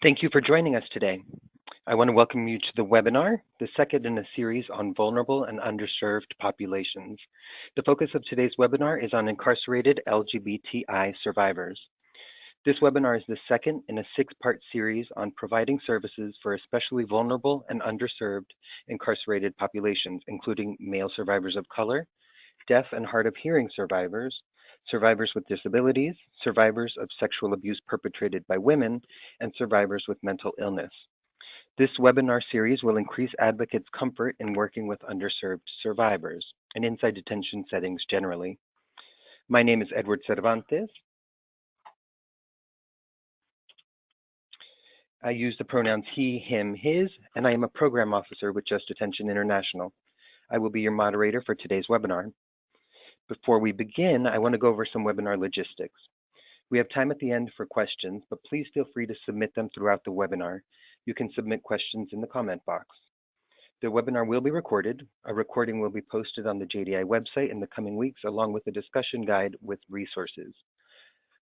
Thank you for joining us today. I want to welcome you to the webinar, the second in a series on vulnerable and underserved populations. The focus of today's webinar is on incarcerated LGBTI survivors. This webinar is the second in a six-part series on providing services for especially vulnerable and underserved incarcerated populations, including male survivors of color, deaf and hard of hearing survivors, survivors with disabilities, survivors of sexual abuse perpetrated by women, and survivors with mental illness. This webinar series will increase advocates' comfort in working with underserved survivors and inside detention settings generally. My name is Edward Cervantes. I use the pronouns he, him, his, and I am a program officer with Just Detention International. I will be your moderator for today's webinar. Before we begin, I want to go over some webinar logistics. We have time at the end for questions, but please feel free to submit them throughout the webinar. You can submit questions in the comment box. The webinar will be recorded. A recording will be posted on the JDI website in the coming weeks, along with a discussion guide with resources.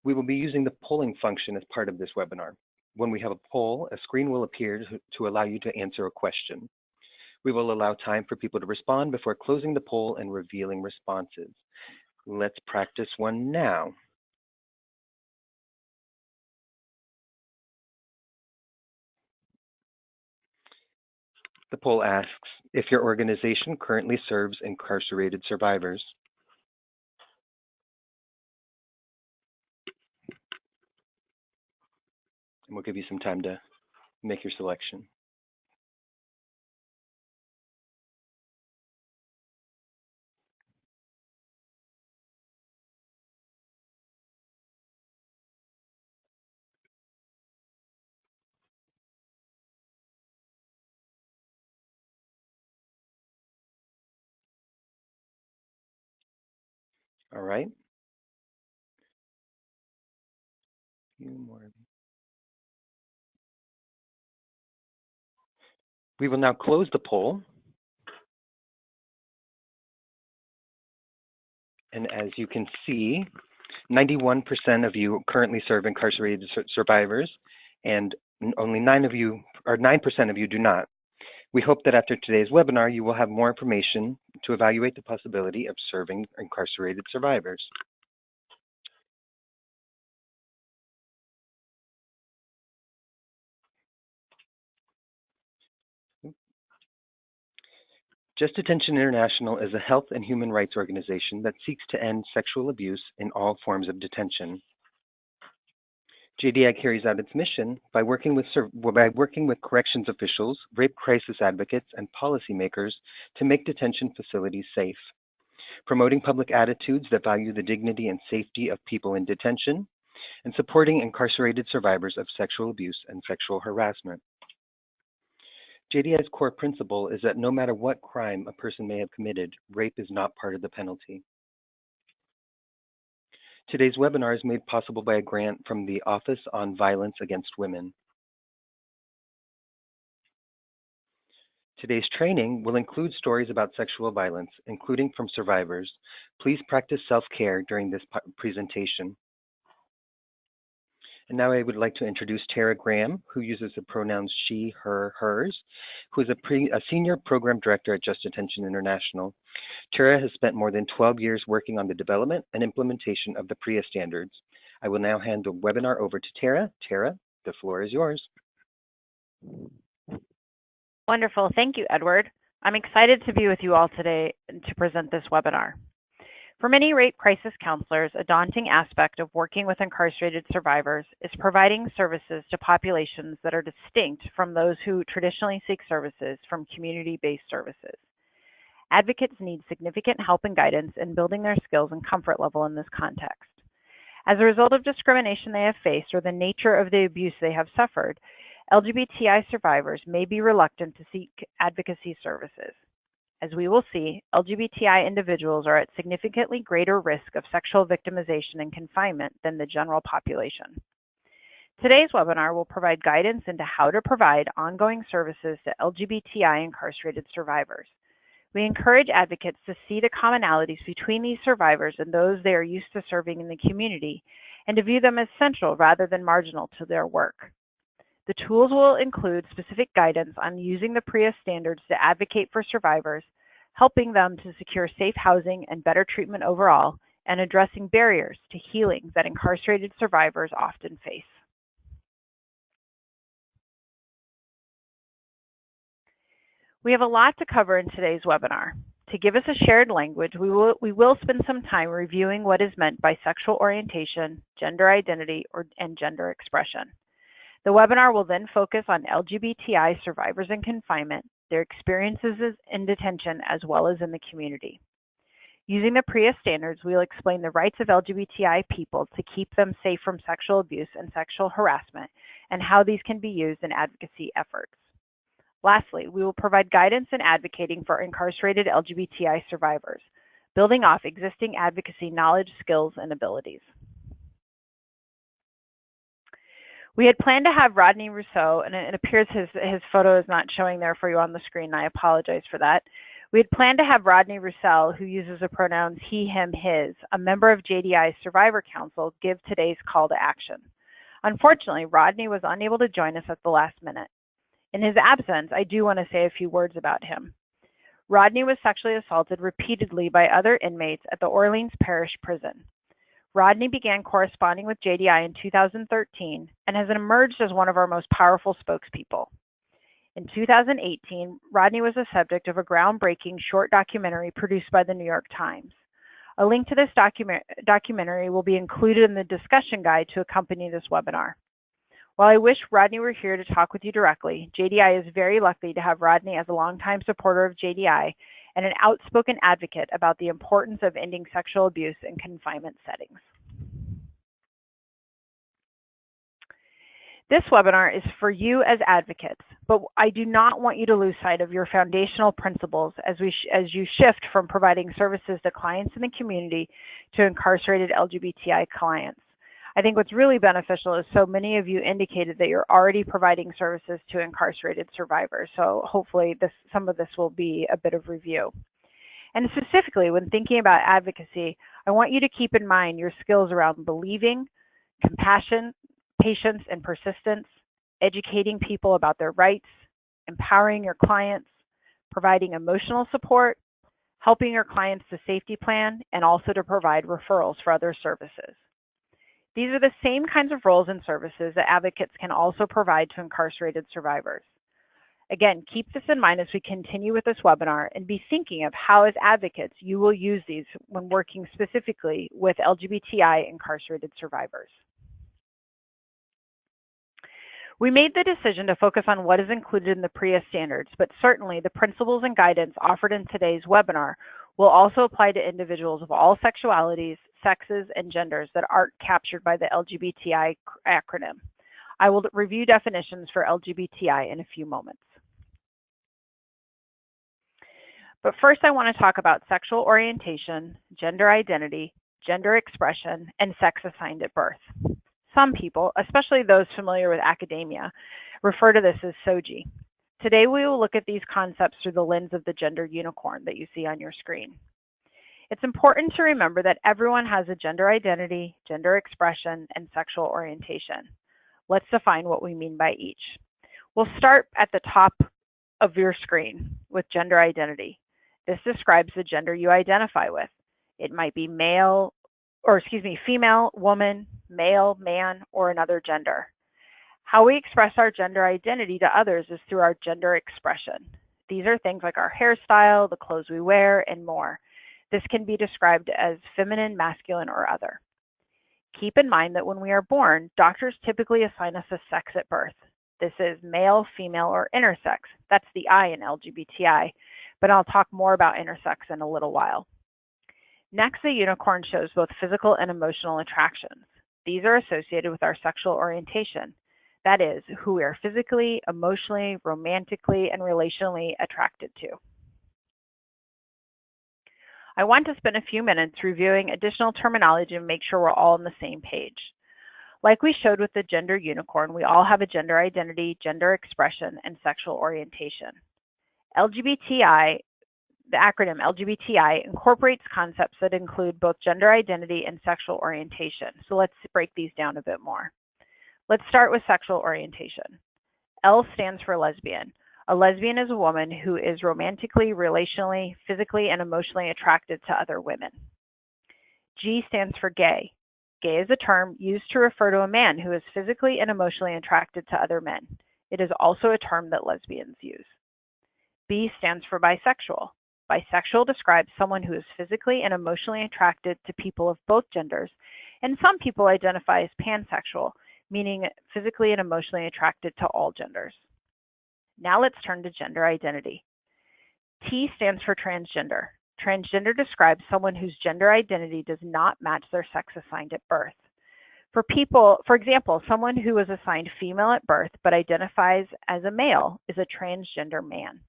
We will be using the polling function as part of this webinar. When we have a poll, a screen will appear to allow you to answer a question. We will allow time for people to respond before closing the poll and revealing responses. Let's practice one now. The poll asks if your organization currently serves incarcerated survivors. And we'll give you some time to make your selection. All right. A few more. We will now close the poll. And as you can see, 91% of you currently serve incarcerated survivors, and only 9% of you do not. We hope that after today's webinar, you will have more information to evaluate the possibility of serving incarcerated survivors. Just Detention International is a health and human rights organization that seeks to end sexual abuse in all forms of detention. JDI carries out its mission by working with corrections officials, rape crisis advocates, and policymakers to make detention facilities safe, promoting public attitudes that value the dignity and safety of people in detention, and supporting incarcerated survivors of sexual abuse and sexual harassment. JDI's core principle is that no matter what crime a person may have committed, rape is not part of the penalty. Today's webinar is made possible by a grant from the Office on Violence Against Women. Today's training will include stories about sexual violence, including from survivors. Please practice self-care during this presentation. And now I would like to introduce Tara Graham, who uses the pronouns she, her, hers, who is a senior program director at Just Detention International. Tara has spent more than 12 years working on the development and implementation of the PREA standards. I will now hand the webinar over to Tara. Tara, the floor is yours. Wonderful. Thank you, Edward. I'm excited to be with you all today to present this webinar. For many rape crisis counselors, a daunting aspect of working with incarcerated survivors is providing services to populations that are distinct from those who traditionally seek services from community-based services. Advocates need significant help and guidance in building their skills and comfort level in this context. As a result of discrimination they have faced or the nature of the abuse they have suffered, LGBTI survivors may be reluctant to seek advocacy services. As we will see, LGBTI individuals are at significantly greater risk of sexual victimization and confinement than the general population. Today's webinar will provide guidance into how to provide ongoing services to LGBTI incarcerated survivors. We encourage advocates to see the commonalities between these survivors and those they are used to serving in the community, and to view them as central rather than marginal to their work. The tools will include specific guidance on using the PREA standards to advocate for survivors, helping them to secure safe housing and better treatment overall, and addressing barriers to healing that incarcerated survivors often face. We have a lot to cover in today's webinar. To give us a shared language, we will spend some time reviewing what is meant by sexual orientation, gender identity, and gender expression. The webinar will then focus on LGBTI survivors in confinement, their experiences in detention, as well as in the community. Using the PREA standards, we will explain the rights of LGBTI people to keep them safe from sexual abuse and sexual harassment, and how these can be used in advocacy efforts. Lastly, we will provide guidance in advocating for incarcerated LGBTI survivors, building off existing advocacy knowledge, skills, and abilities. We had planned to have Rodney Rousseau, and it appears his photo is not showing there for you on the screen. I apologize for that. We had planned to have Rodney Rousseau, who uses the pronouns he, him, his, a member of JDI's Survivor Council, give today's call to action. Unfortunately, Rodney was unable to join us at the last minute. In his absence, I do want to say a few words about him. Rodney was sexually assaulted repeatedly by other inmates at the Orleans Parish Prison. Rodney began corresponding with JDI in 2013 and has emerged as one of our most powerful spokespeople. In 2018, Rodney was the subject of a groundbreaking short documentary produced by the New York Times. A link to this documentary will be included in the discussion guide to accompany this webinar. While I wish Rodney were here to talk with you directly, JDI is very lucky to have Rodney as a longtime supporter of JDI and an outspoken advocate about the importance of ending sexual abuse in confinement settings. This webinar is for you as advocates, but I do not want you to lose sight of your foundational principles as you shift from providing services to clients in the community to incarcerated LGBTI clients. I think what's really beneficial is so many of you indicated that you're already providing services to incarcerated survivors. So hopefully some of this will be a bit of review. And specifically, when thinking about advocacy, I want you to keep in mind your skills around believing, compassion, patience, and persistence, educating people about their rights, empowering your clients, providing emotional support, helping your clients to safety plan, and also to provide referrals for other services. These are the same kinds of roles and services that advocates can also provide to incarcerated survivors. Again, keep this in mind as we continue with this webinar and be thinking of how, as advocates, you will use these when working specifically with LGBTI incarcerated survivors. We made the decision to focus on what is included in the PREA standards, but certainly the principles and guidance offered in today's webinar will also apply to individuals of all sexualities, sexes, and genders that aren't captured by the LGBTI acronym. I will review definitions for LGBTI in a few moments. But first, I want to talk about sexual orientation, gender identity, gender expression, and sex assigned at birth. Some people, especially those familiar with academia, refer to this as SOGI. Today, we will look at these concepts through the lens of the gender unicorn that you see on your screen. It's important to remember that everyone has a gender identity, gender expression, and sexual orientation. Let's define what we mean by each. We'll start at the top of your screen with gender identity. This describes the gender you identify with. It might be female, woman, male, man, or another gender. How we express our gender identity to others is through our gender expression. These are things like our hairstyle, the clothes we wear, and more. This can be described as feminine, masculine, or other. Keep in mind that when we are born, doctors typically assign us a sex at birth. This is male, female, or intersex. That's the I in LGBTI, but I'll talk more about intersex in a little while. Next, the unicorn shows both physical and emotional attractions. These are associated with our sexual orientation. That is, who we are physically, emotionally, romantically, and relationally attracted to. I want to spend a few minutes reviewing additional terminology and make sure we're all on the same page. Like we showed with the gender unicorn, we all have a gender identity, gender expression, and sexual orientation. LGBTI, the acronym LGBTI, incorporates concepts that include both gender identity and sexual orientation. So let's break these down a bit more. Let's start with sexual orientation. L stands for lesbian. A lesbian is a woman who is romantically, relationally, physically, and emotionally attracted to other women. G stands for gay. Gay is a term used to refer to a man who is physically and emotionally attracted to other men. It is also a term that lesbians use. B stands for bisexual. Bisexual describes someone who is physically and emotionally attracted to people of both genders, and some people identify as pansexual, meaning physically and emotionally attracted to all genders. Now let's turn to gender identity. T stands for transgender. Transgender describes someone whose gender identity does not match their sex assigned at birth. For example, someone who was assigned female at birth but identifies as a male is a transgender man.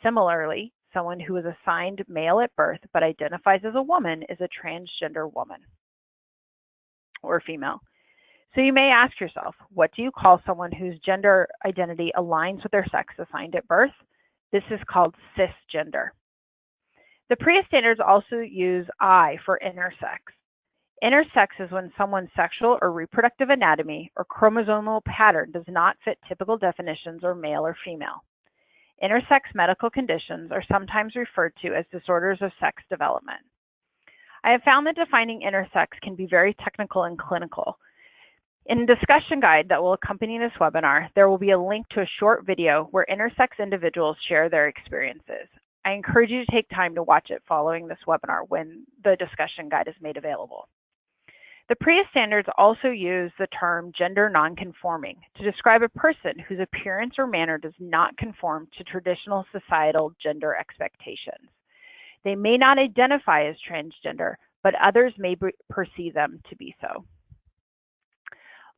Similarly, someone who was assigned male at birth but identifies as a woman is a transgender woman or female. So you may ask yourself, what do you call someone whose gender identity aligns with their sex assigned at birth? This is called cisgender. The PREA standards also use I for intersex. Intersex is when someone's sexual or reproductive anatomy or chromosomal pattern does not fit typical definitions or male or female. Intersex medical conditions are sometimes referred to as disorders of sex development. I have found that defining intersex can be very technical and clinical. In the discussion guide that will accompany this webinar, there will be a link to a short video where intersex individuals share their experiences. I encourage you to take time to watch it following this webinar when the discussion guide is made available. The PREA standards also use the term gender nonconforming to describe a person whose appearance or manner does not conform to traditional societal gender expectations. They may not identify as transgender, but others may perceive them to be so.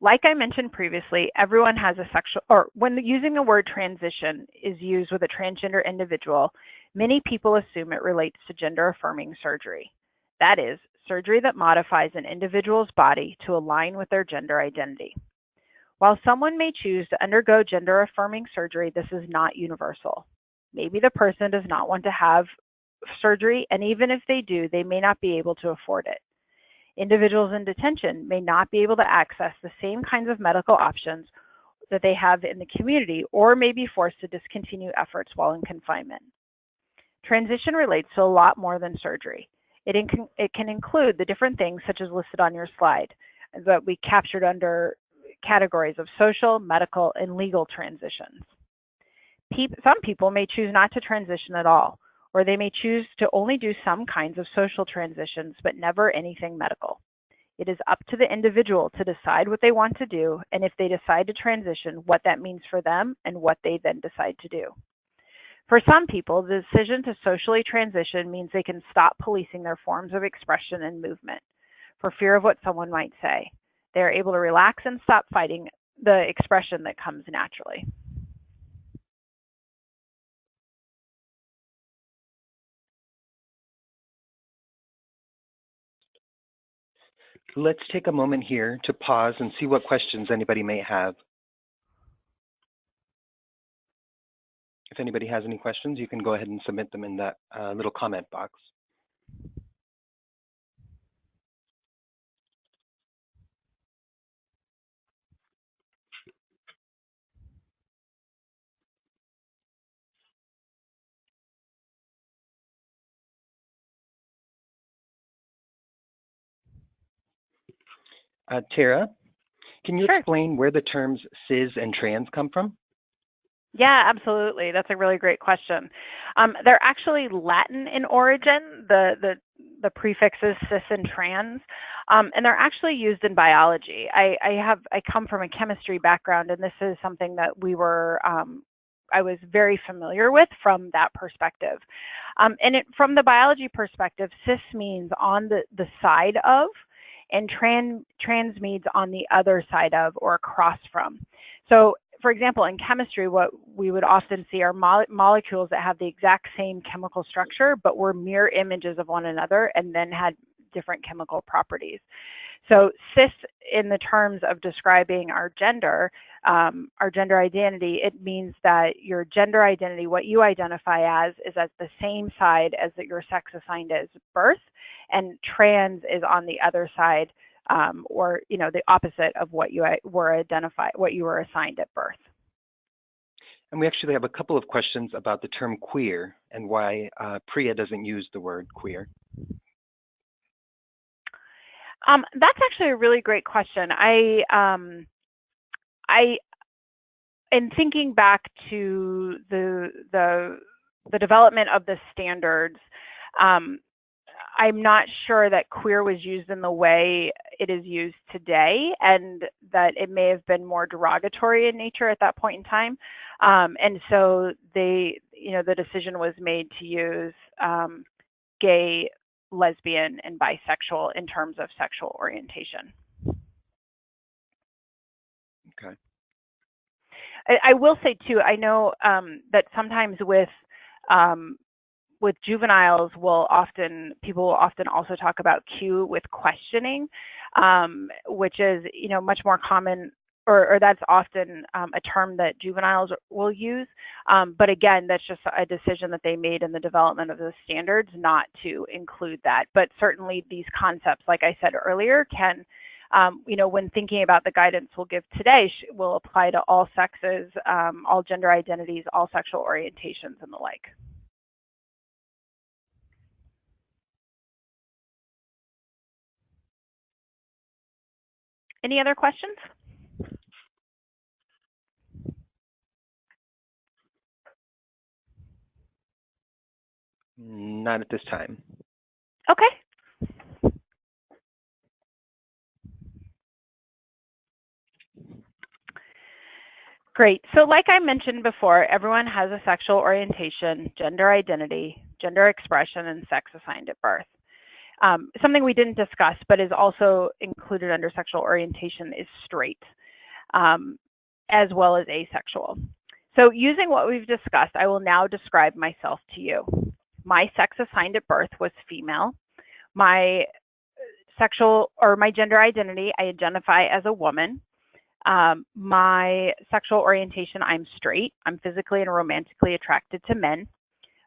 Like I mentioned previously, everyone has a sexual, or when using the word transition is used with a transgender individual, many people assume it relates to gender-affirming surgery. That is, surgery that modifies an individual's body to align with their gender identity. While someone may choose to undergo gender-affirming surgery, this is not universal. Maybe the person does not want to have surgery, and even if they do, they may not be able to afford it. Individuals in detention may not be able to access the same kinds of medical options that they have in the community, or may be forced to discontinue efforts while in confinement. Transition relates to a lot more than surgery. It can include the different things such as listed on your slide that we captured under categories of social, medical, and legal transitions. Some people may choose not to transition at all, or they may choose to only do some kinds of social transitions, but never anything medical. It is up to the individual to decide what they want to do, and if they decide to transition, what that means for them and what they then decide to do. For some people, the decision to socially transition means they can stop policing their forms of expression and movement for fear of what someone might say. They are able to relax and stop fighting the expression that comes naturally. Let's take a moment here to pause and see what questions anybody may have. If anybody has any questions, you can go ahead and submit them in that little comment box. Tara, can you explain where the terms cis and trans come from? Yeah, absolutely. That's a really great question. They're actually Latin in origin, the prefixes cis and trans, and they're actually used in biology. I come from a chemistry background, and this is something that I was very familiar with from that perspective. From the biology perspective, cis means on the side of, and trans means on the other side of or across from. So, for example, in chemistry, what we would often see are molecules that have the exact same chemical structure, but were mirror images of one another and then had different chemical properties. So cis, in the terms of describing our gender identity, it means that your gender identity, what you identify as, is at the same side as that your sex assigned as birth, and trans is on the other side, or the opposite of what you were assigned at birth. And we actually have a couple of questions about the term queer and why PREA doesn't use the word queer. That's actually a really great question. In thinking back to the development of the standards, I'm not sure that queer was used in the way it is used today, and that it may have been more derogatory in nature at that point in time. And so the decision was made to use gay, lesbian, and bisexual in terms of sexual orientation. Okay. I will say too, I know that sometimes with juveniles, people will often also talk about Q with questioning, which is much more common, or that's often a term that juveniles will use. But again, that's just a decision that they made in the development of the standards not to include that. But certainly these concepts, like I said earlier, can when thinking about the guidance we'll give today, will apply to all sexes, all gender identities, all sexual orientations, and the like. Any other questions? Not at this time. Okay. Great. So like I mentioned before, everyone has a sexual orientation, gender identity, gender expression, and sex assigned at birth. Something we didn't discuss, but is also included under sexual orientation, is straight, as well as asexual. So using what we've discussed, I will now describe myself to you. My sex assigned at birth was female. My gender identity, I identify as a woman. My sexual orientation, I'm straight. I'm physically and romantically attracted to men.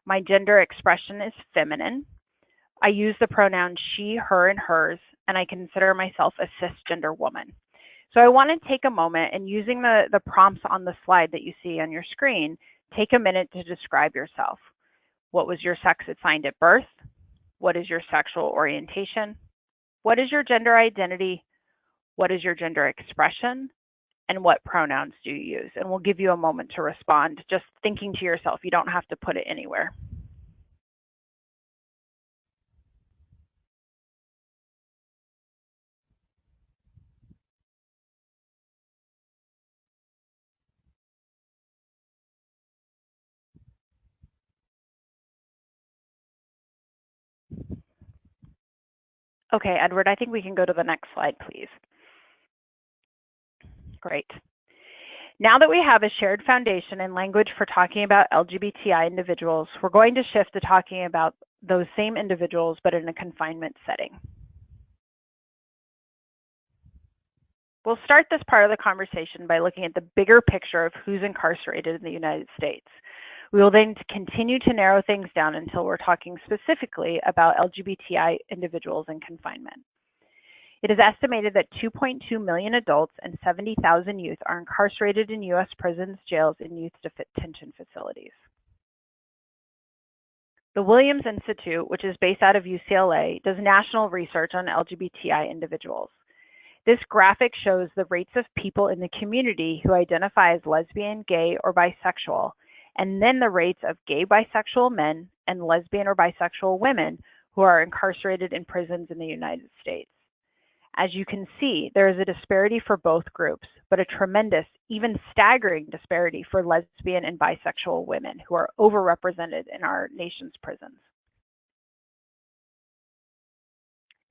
My gender expression is feminine. I use the pronouns she, her, and hers, and I consider myself a cisgender woman. So I want to take a moment, and using the prompts on the slide that you see on your screen, take a minute to describe yourself. What was your sex assigned at birth? What is your sexual orientation? What is your gender identity? What is your gender expression? And what pronouns do you use? And we'll give you a moment to respond, just thinking to yourself. You don't have to put it anywhere. Okay, Edward, I think we can go to the next slide, please. Great. Now that we have a shared foundation and language for talking about LGBTI individuals, we're going to shift to talking about those same individuals, but in a confinement setting. We'll start this part of the conversation by looking at the bigger picture of who's incarcerated in the United States. We will then continue to narrow things down until we're talking specifically about LGBTI individuals in confinement. It is estimated that 2.2 million adults and 70,000 youth are incarcerated in U.S. prisons, jails, and youth detention facilities. The Williams Institute, which is based out of UCLA, does national research on LGBTI individuals. This graphic shows the rates of people in the community who identify as lesbian, gay, or bisexual, and then the rates of gay bisexual men and lesbian or bisexual women who are incarcerated in prisons in the United States. As you can see, there is a disparity for both groups, but a tremendous, even staggering disparity for lesbian and bisexual women who are overrepresented in our nation's prisons.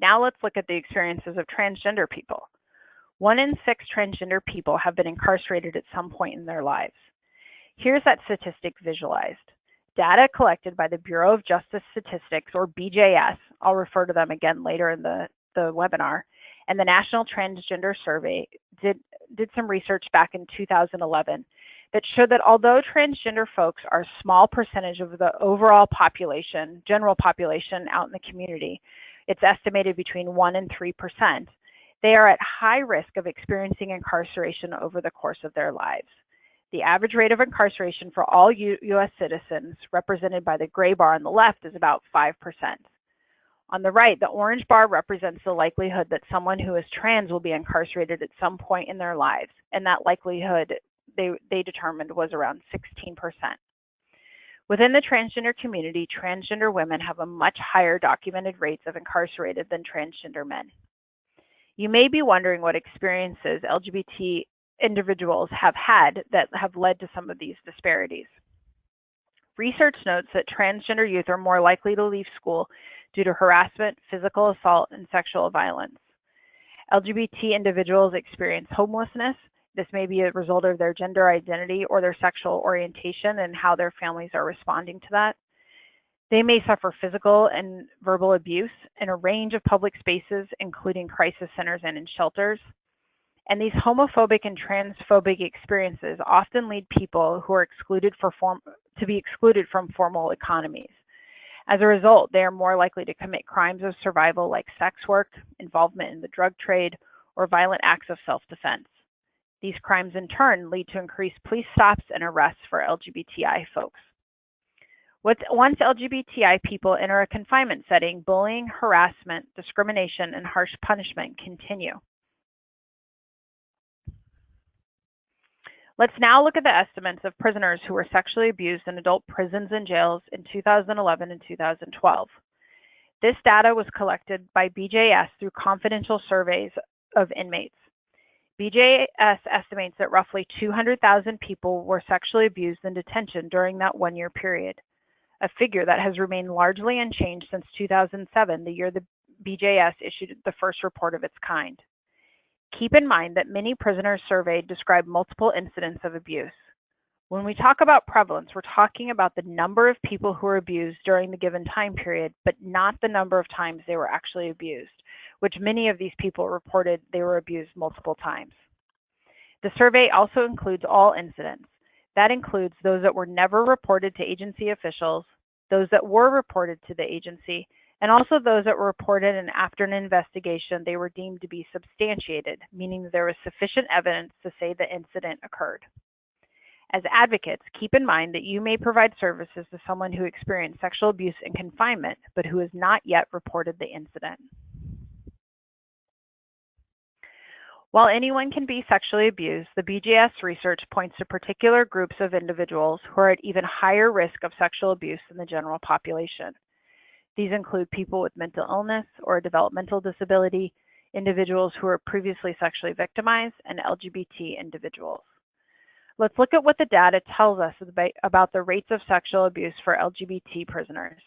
Now let's look at the experiences of transgender people. 1 in 6 transgender people have been incarcerated at some point in their lives. Here's that statistic visualized. Data collected by the Bureau of Justice Statistics, or BJS, I'll refer to them again later in the webinar, and the National Transgender Survey did some research back in 2011 that showed that although transgender folks are a small percentage of the overall population, general population out in the community, it's estimated between 1 and 3%, they are at high risk of experiencing incarceration over the course of their lives. The average rate of incarceration for all U.S. citizens, represented by the gray bar on the left, is about 5%. On the right, the orange bar represents the likelihood that someone who is trans will be incarcerated at some point in their lives, and that likelihood they determined was around 16%. Within the transgender community, transgender women have a much higher documented rates of incarcerated than transgender men. You may be wondering what experiences LGBT individuals have had that have led to some of these disparities. Research notes that transgender youth are more likely to leave school due to harassment, physical assault, and sexual violence. LGBT individuals experience homelessness. This may be a result of their gender identity or their sexual orientation and how their families are responding to that. They may suffer physical and verbal abuse in a range of public spaces, including crisis centers and in shelters. And these homophobic and transphobic experiences often lead people who are excluded to be excluded from formal economies. As a result, they are more likely to commit crimes of survival like sex work, involvement in the drug trade, or violent acts of self-defense. These crimes in turn lead to increased police stops and arrests for LGBTI folks. Once LGBTI people enter a confinement setting, bullying, harassment, discrimination, and harsh punishment continue. Let's now look at the estimates of prisoners who were sexually abused in adult prisons and jails in 2011 and 2012. This data was collected by BJS through confidential surveys of inmates. BJS estimates that roughly 200,000 people were sexually abused in detention during that one-year period, a figure that has remained largely unchanged since 2007, the year the BJS issued the first report of its kind. Keep in mind that many prisoners surveyed describe multiple incidents of abuse. When we talk about prevalence, we're talking about the number of people who were abused during the given time period, but not the number of times they were actually abused, which many of these people reported they were abused multiple times. The survey also includes all incidents. That includes those that were never reported to agency officials, those that were reported to the agency, and also those that were reported and after an investigation they were deemed to be substantiated, meaning there was sufficient evidence to say the incident occurred. As advocates, keep in mind that you may provide services to someone who experienced sexual abuse in confinement, but who has not yet reported the incident. While anyone can be sexually abused, the BJS research points to particular groups of individuals who are at even higher risk of sexual abuse than the general population. These include people with mental illness or a developmental disability, individuals who were previously sexually victimized, and LGBT individuals. Let's look at what the data tells us about the rates of sexual abuse for LGBT prisoners.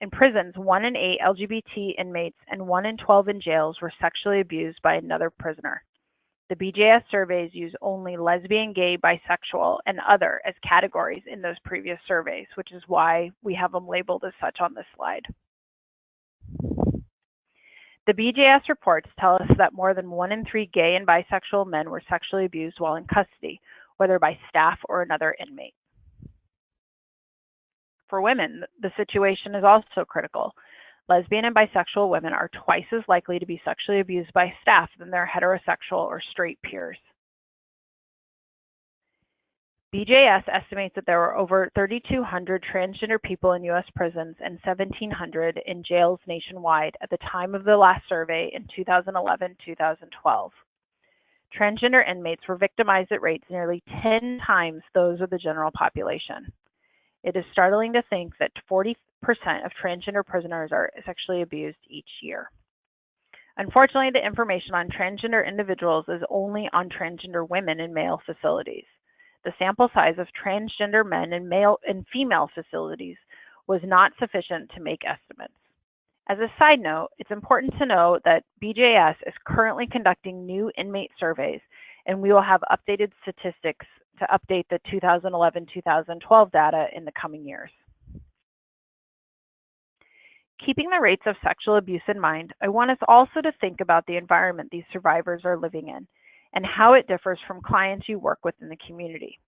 In prisons, 1 in 8 LGBT inmates and 1 in 12 in jails were sexually abused by another prisoner. The BJS surveys use only lesbian, gay, bisexual, and other as categories in those previous surveys, which is why we have them labeled as such on this slide. The BJS reports tell us that more than 1 in 3 gay and bisexual men were sexually abused while in custody, whether by staff or another inmate. For women, the situation is also critical. Lesbian and bisexual women are twice as likely to be sexually abused by staff than their heterosexual or straight peers. BJS estimates that there were over 3,200 transgender people in U.S. prisons and 1,700 in jails nationwide at the time of the last survey in 2011-2012. Transgender inmates were victimized at rates nearly 10 times those of the general population. It is startling to think that 40% of transgender prisoners are sexually abused each year. Unfortunately, the information on transgender individuals is only on transgender women in male facilities. The sample size of transgender men in male and female facilities was not sufficient to make estimates. As a side note, it's important to know that BJS is currently conducting new inmate surveys, and we will have updated statistics to update the 2011-2012 data in the coming years. Keeping the rates of sexual abuse in mind, I want us also to think about the environment these survivors are living in and how it differs from clients you work with in the community.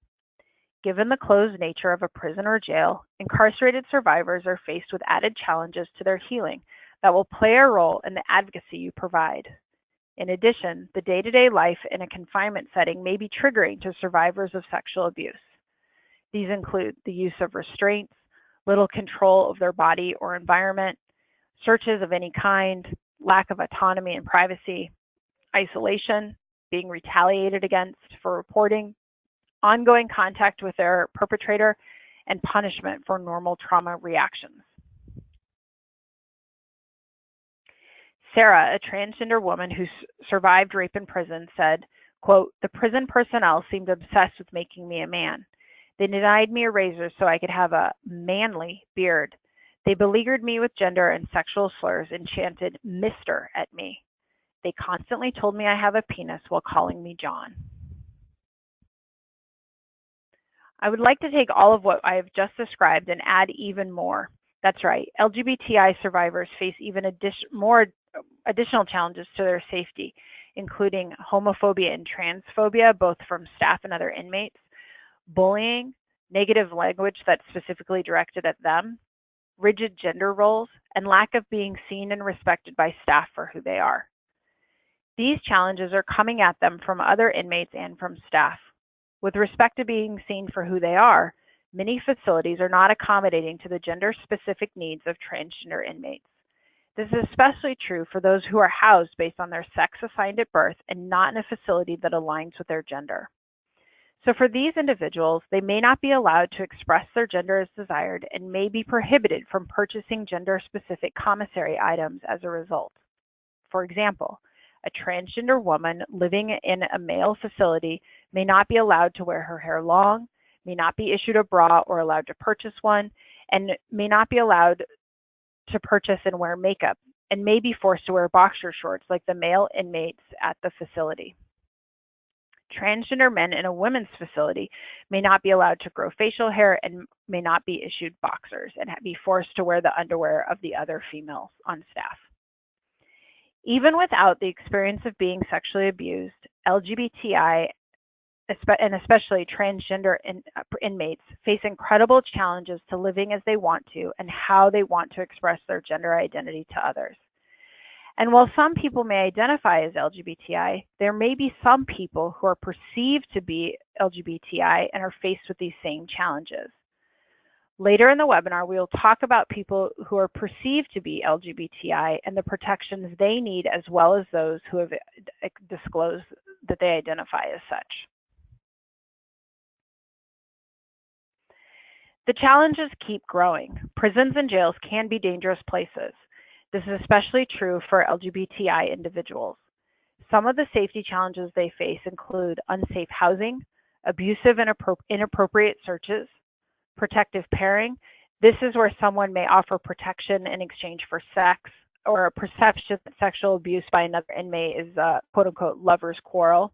Given the closed nature of a prison or jail, incarcerated survivors are faced with added challenges to their healing that will play a role in the advocacy you provide. In addition, the day-to-day life in a confinement setting may be triggering to survivors of sexual abuse. These include the use of restraints, little control of their body or environment, searches of any kind, lack of autonomy and privacy, isolation, being retaliated against for reporting, ongoing contact with their perpetrator, and punishment for normal trauma reactions. Sarah, a transgender woman who survived rape in prison, said, quote, "The prison personnel seemed obsessed with making me a man. They denied me a razor so I could have a manly beard. They beleaguered me with gender and sexual slurs and chanted Mr. at me. They constantly told me I have a penis while calling me John." I would like to take all of what I have just described and add even more. That's right, LGBTI survivors face even more additional challenges to their safety, including homophobia and transphobia, both from staff and other inmates, bullying, negative language that's specifically directed at them, rigid gender roles, and lack of being seen and respected by staff for who they are. These challenges are coming at them from other inmates and from staff. With respect to being seen for who they are, many facilities are not accommodating to the gender-specific needs of transgender inmates. This is especially true for those who are housed based on their sex assigned at birth and not in a facility that aligns with their gender. So for these individuals, they may not be allowed to express their gender as desired and may be prohibited from purchasing gender-specific commissary items as a result. For example, a transgender woman living in a male facility may not be allowed to wear her hair long, may not be issued a bra or allowed to purchase one, and may not be allowed to purchase and wear makeup, and may be forced to wear boxer shorts like the male inmates at the facility. Transgender men in a women's facility may not be allowed to grow facial hair and may not be issued boxers and be forced to wear the underwear of the other females on staff. Even without the experience of being sexually abused, LGBTI and especially transgender inmates face incredible challenges to living as they want to and how they want to express their gender identity to others. And while some people may identify as LGBTI, there may be some people who are perceived to be LGBTI and are faced with these same challenges. Later in the webinar, we will talk about people who are perceived to be LGBTI and the protections they need, as well as those who have disclosed that they identify as such. The challenges keep growing. Prisons and jails can be dangerous places. This is especially true for LGBTI individuals. Some of the safety challenges they face include unsafe housing, abusive and inappropriate searches, protective pairing. This is where someone may offer protection in exchange for sex, or a perception that sexual abuse by another inmate is a quote-unquote lover's quarrel.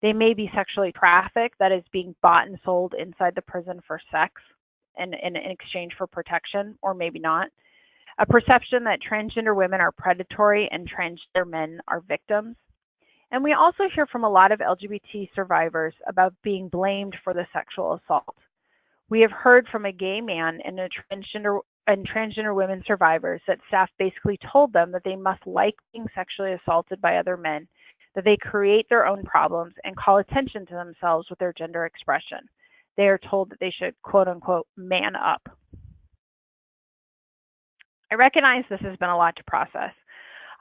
They may be sexually trafficked, that is being bought and sold inside the prison for sex and in exchange for protection, or maybe not. A perception that transgender women are predatory and transgender men are victims. And we also hear from a lot of LGBT survivors about being blamed for the sexual assault. We have heard from a gay man and transgender women survivors that staff basically told them that they must like being sexually assaulted by other men, that they create their own problems and call attention to themselves with their gender expression. They are told that they should, quote unquote, man up. I recognize this has been a lot to process.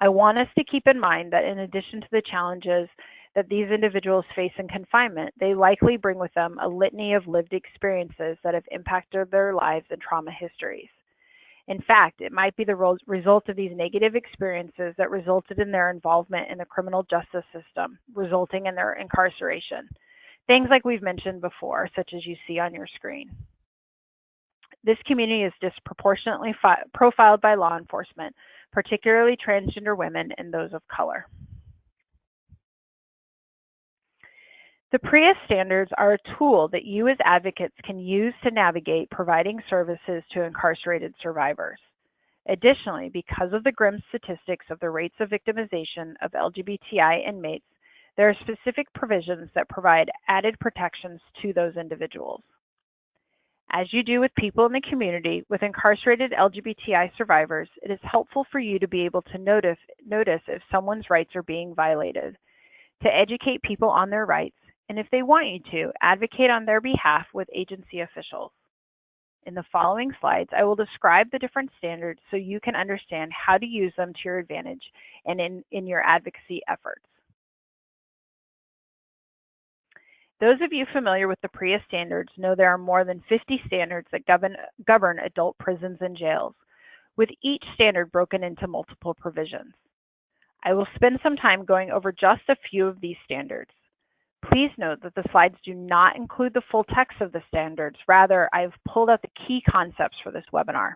I want us to keep in mind that in addition to the challenges that these individuals face in confinement, they likely bring with them a litany of lived experiences that have impacted their lives and trauma histories. In fact, it might be the result of these negative experiences that resulted in their involvement in the criminal justice system, resulting in their incarceration. Things like we've mentioned before, such as you see on your screen. This community is disproportionately profiled by law enforcement, particularly transgender women and those of color. The PREA standards are a tool that you as advocates can use to navigate providing services to incarcerated survivors. Additionally, because of the grim statistics of the rates of victimization of LGBTI inmates, there are specific provisions that provide added protections to those individuals. As you do with people in the community, with incarcerated LGBTI survivors, it is helpful for you to be able to notice if someone's rights are being violated, to educate people on their rights, and if they want you to, advocate on their behalf with agency officials. In the following slides, I will describe the different standards so you can understand how to use them to your advantage and in your advocacy efforts. Those of you familiar with the PREA standards know there are more than 50 standards that govern adult prisons and jails, with each standard broken into multiple provisions. I will spend some time going over just a few of these standards. Please note that the slides do not include the full text of the standards. Rather, I've pulled out the key concepts for this webinar.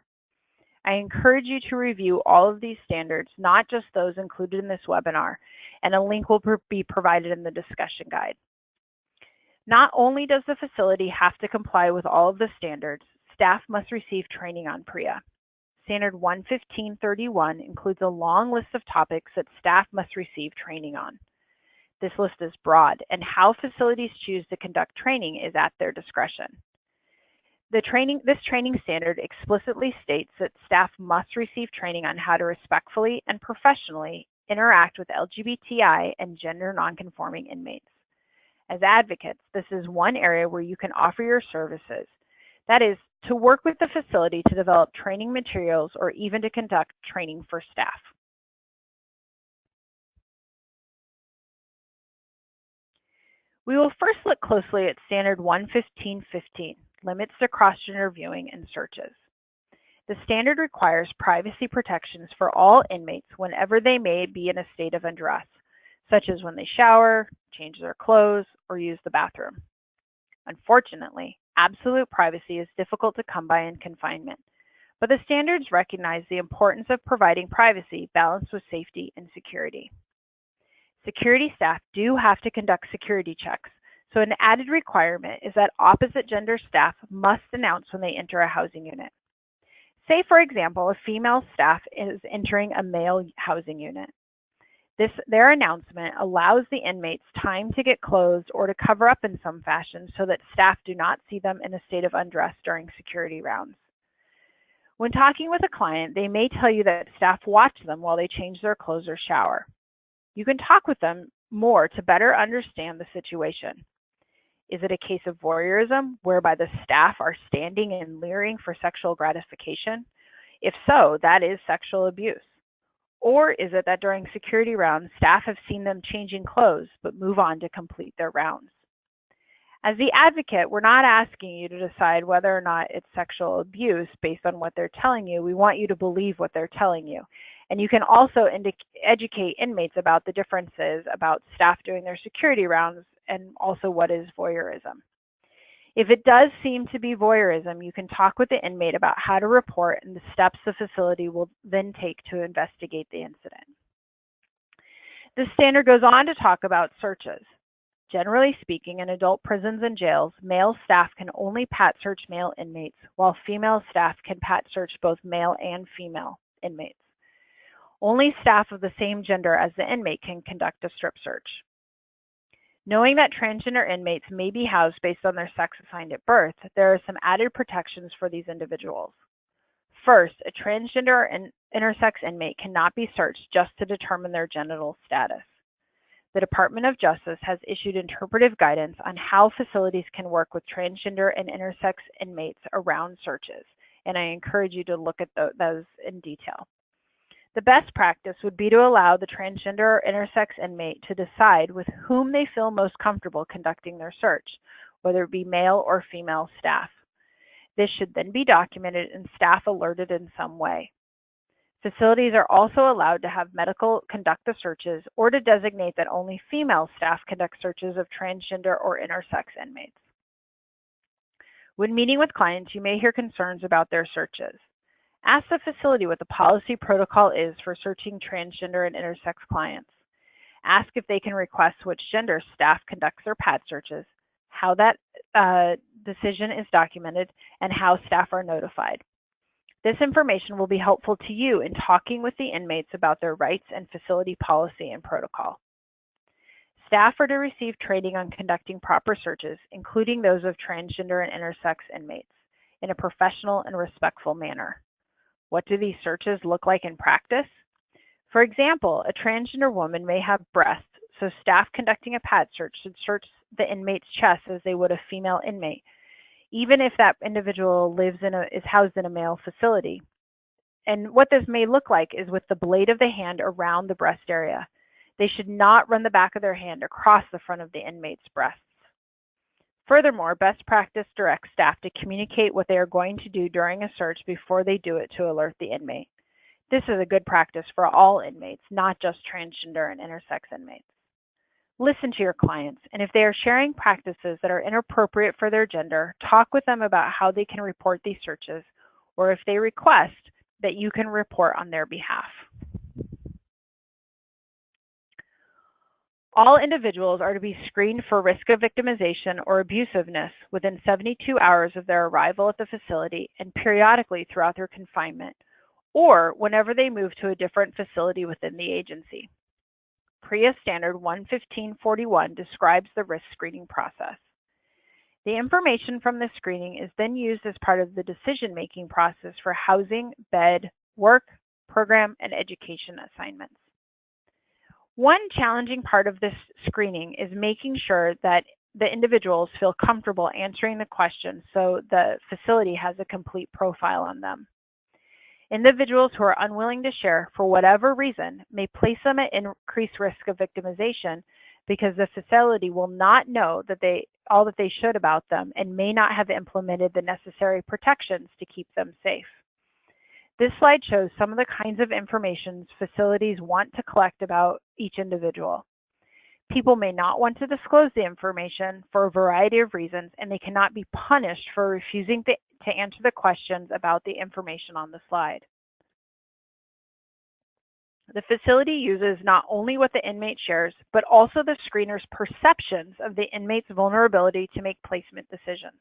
I encourage you to review all of these standards, not just those included in this webinar, and a link will be provided in the discussion guide. Not only does the facility have to comply with all of the standards, staff must receive training on PREA. Standard 11531 includes a long list of topics that staff must receive training on. This list is broad, and how facilities choose to conduct training is at their discretion. This training standard explicitly states that staff must receive training on how to respectfully and professionally interact with LGBTI and gender nonconforming inmates. As advocates, this is one area where you can offer your services. That is, to work with the facility to develop training materials or even to conduct training for staff. We will first look closely at Standard 11515, limits to cross-gender viewing and searches. The standard requires privacy protections for all inmates whenever they may be in a state of undress, such as when they shower, change their clothes, or use the bathroom. Unfortunately, absolute privacy is difficult to come by in confinement, but the standards recognize the importance of providing privacy balanced with safety and security. Security staff do have to conduct security checks, so an added requirement is that opposite gender staff must announce when they enter a housing unit. Say, for example, a female staff is entering a male housing unit. Their announcement allows the inmates time to get clothed or to cover up in some fashion so that staff do not see them in a state of undress during security rounds. When talking with a client, they may tell you that staff watch them while they change their clothes or shower. You can talk with them more to better understand the situation. Is it a case of voyeurism, whereby the staff are standing and leering for sexual gratification? If so, that is sexual abuse. Or is it that during security rounds, staff have seen them changing clothes but move on to complete their rounds? As the advocate, we're not asking you to decide whether or not it's sexual abuse based on what they're telling you. We want you to believe what they're telling you. And you can also educate inmates about the differences about staff doing their security rounds and also what is voyeurism. If it does seem to be voyeurism, you can talk with the inmate about how to report and the steps the facility will then take to investigate the incident. This standard goes on to talk about searches. Generally speaking, in adult prisons and jails, male staff can only pat search male inmates, while female staff can pat search both male and female inmates. Only staff of the same gender as the inmate can conduct a strip search. Knowing that transgender inmates may be housed based on their sex assigned at birth, there are some added protections for these individuals. First, a transgender and intersex inmate cannot be searched just to determine their genital status. The Department of Justice has issued interpretive guidance on how facilities can work with transgender and intersex inmates around searches, and I encourage you to look at those in detail. The best practice would be to allow the transgender or intersex inmate to decide with whom they feel most comfortable conducting their search, whether it be male or female staff. This should then be documented and staff alerted in some way. Facilities are also allowed to have medical conduct the searches or to designate that only female staff conduct searches of transgender or intersex inmates. When meeting with clients, you may hear concerns about their searches. Ask the facility what the policy protocol is for searching transgender and intersex clients. Ask if they can request which gender staff conducts their pad searches, how that decision is documented, and how staff are notified. This information will be helpful to you in talking with the inmates about their rights and facility policy and protocol. Staff are to receive training on conducting proper searches, including those of transgender and intersex inmates. in a professional and respectful manner. What do these searches look like in practice? For example, a transgender woman may have breasts, so staff conducting a pad search should search the inmate's chest as they would a female inmate, even if that individual is housed in a male facility. And what this may look like is with the blade of the hand around the breast area. They should not run the back of their hand across the front of the inmate's breasts. Furthermore, best practice directs staff to communicate what they are going to do during a search before they do it to alert the inmate. This is a good practice for all inmates, not just transgender and intersex inmates. Listen to your clients, and if they are sharing practices that are inappropriate for their gender, talk with them about how they can report these searches, or if they request, that you can report on their behalf. All individuals are to be screened for risk of victimization or abusiveness within 72 hours of their arrival at the facility and periodically throughout their confinement, or whenever they move to a different facility within the agency. PREA Standard 11541 describes the risk screening process. The information from this screening is then used as part of the decision-making process for housing, bed, work, program, and education assignments. One challenging part of this screening is making sure that the individuals feel comfortable answering the questions so the facility has a complete profile on them. Individuals who are unwilling to share for whatever reason may place them at increased risk of victimization because the facility will not know all that they should about them and may not have implemented the necessary protections to keep them safe. This slide shows some of the kinds of information facilities want to collect about each individual. People may not want to disclose the information for a variety of reasons, and they cannot be punished for refusing to answer the questions about the information on the slide. The facility uses not only what the inmate shares, but also the screener's perceptions of the inmate's vulnerability to make placement decisions.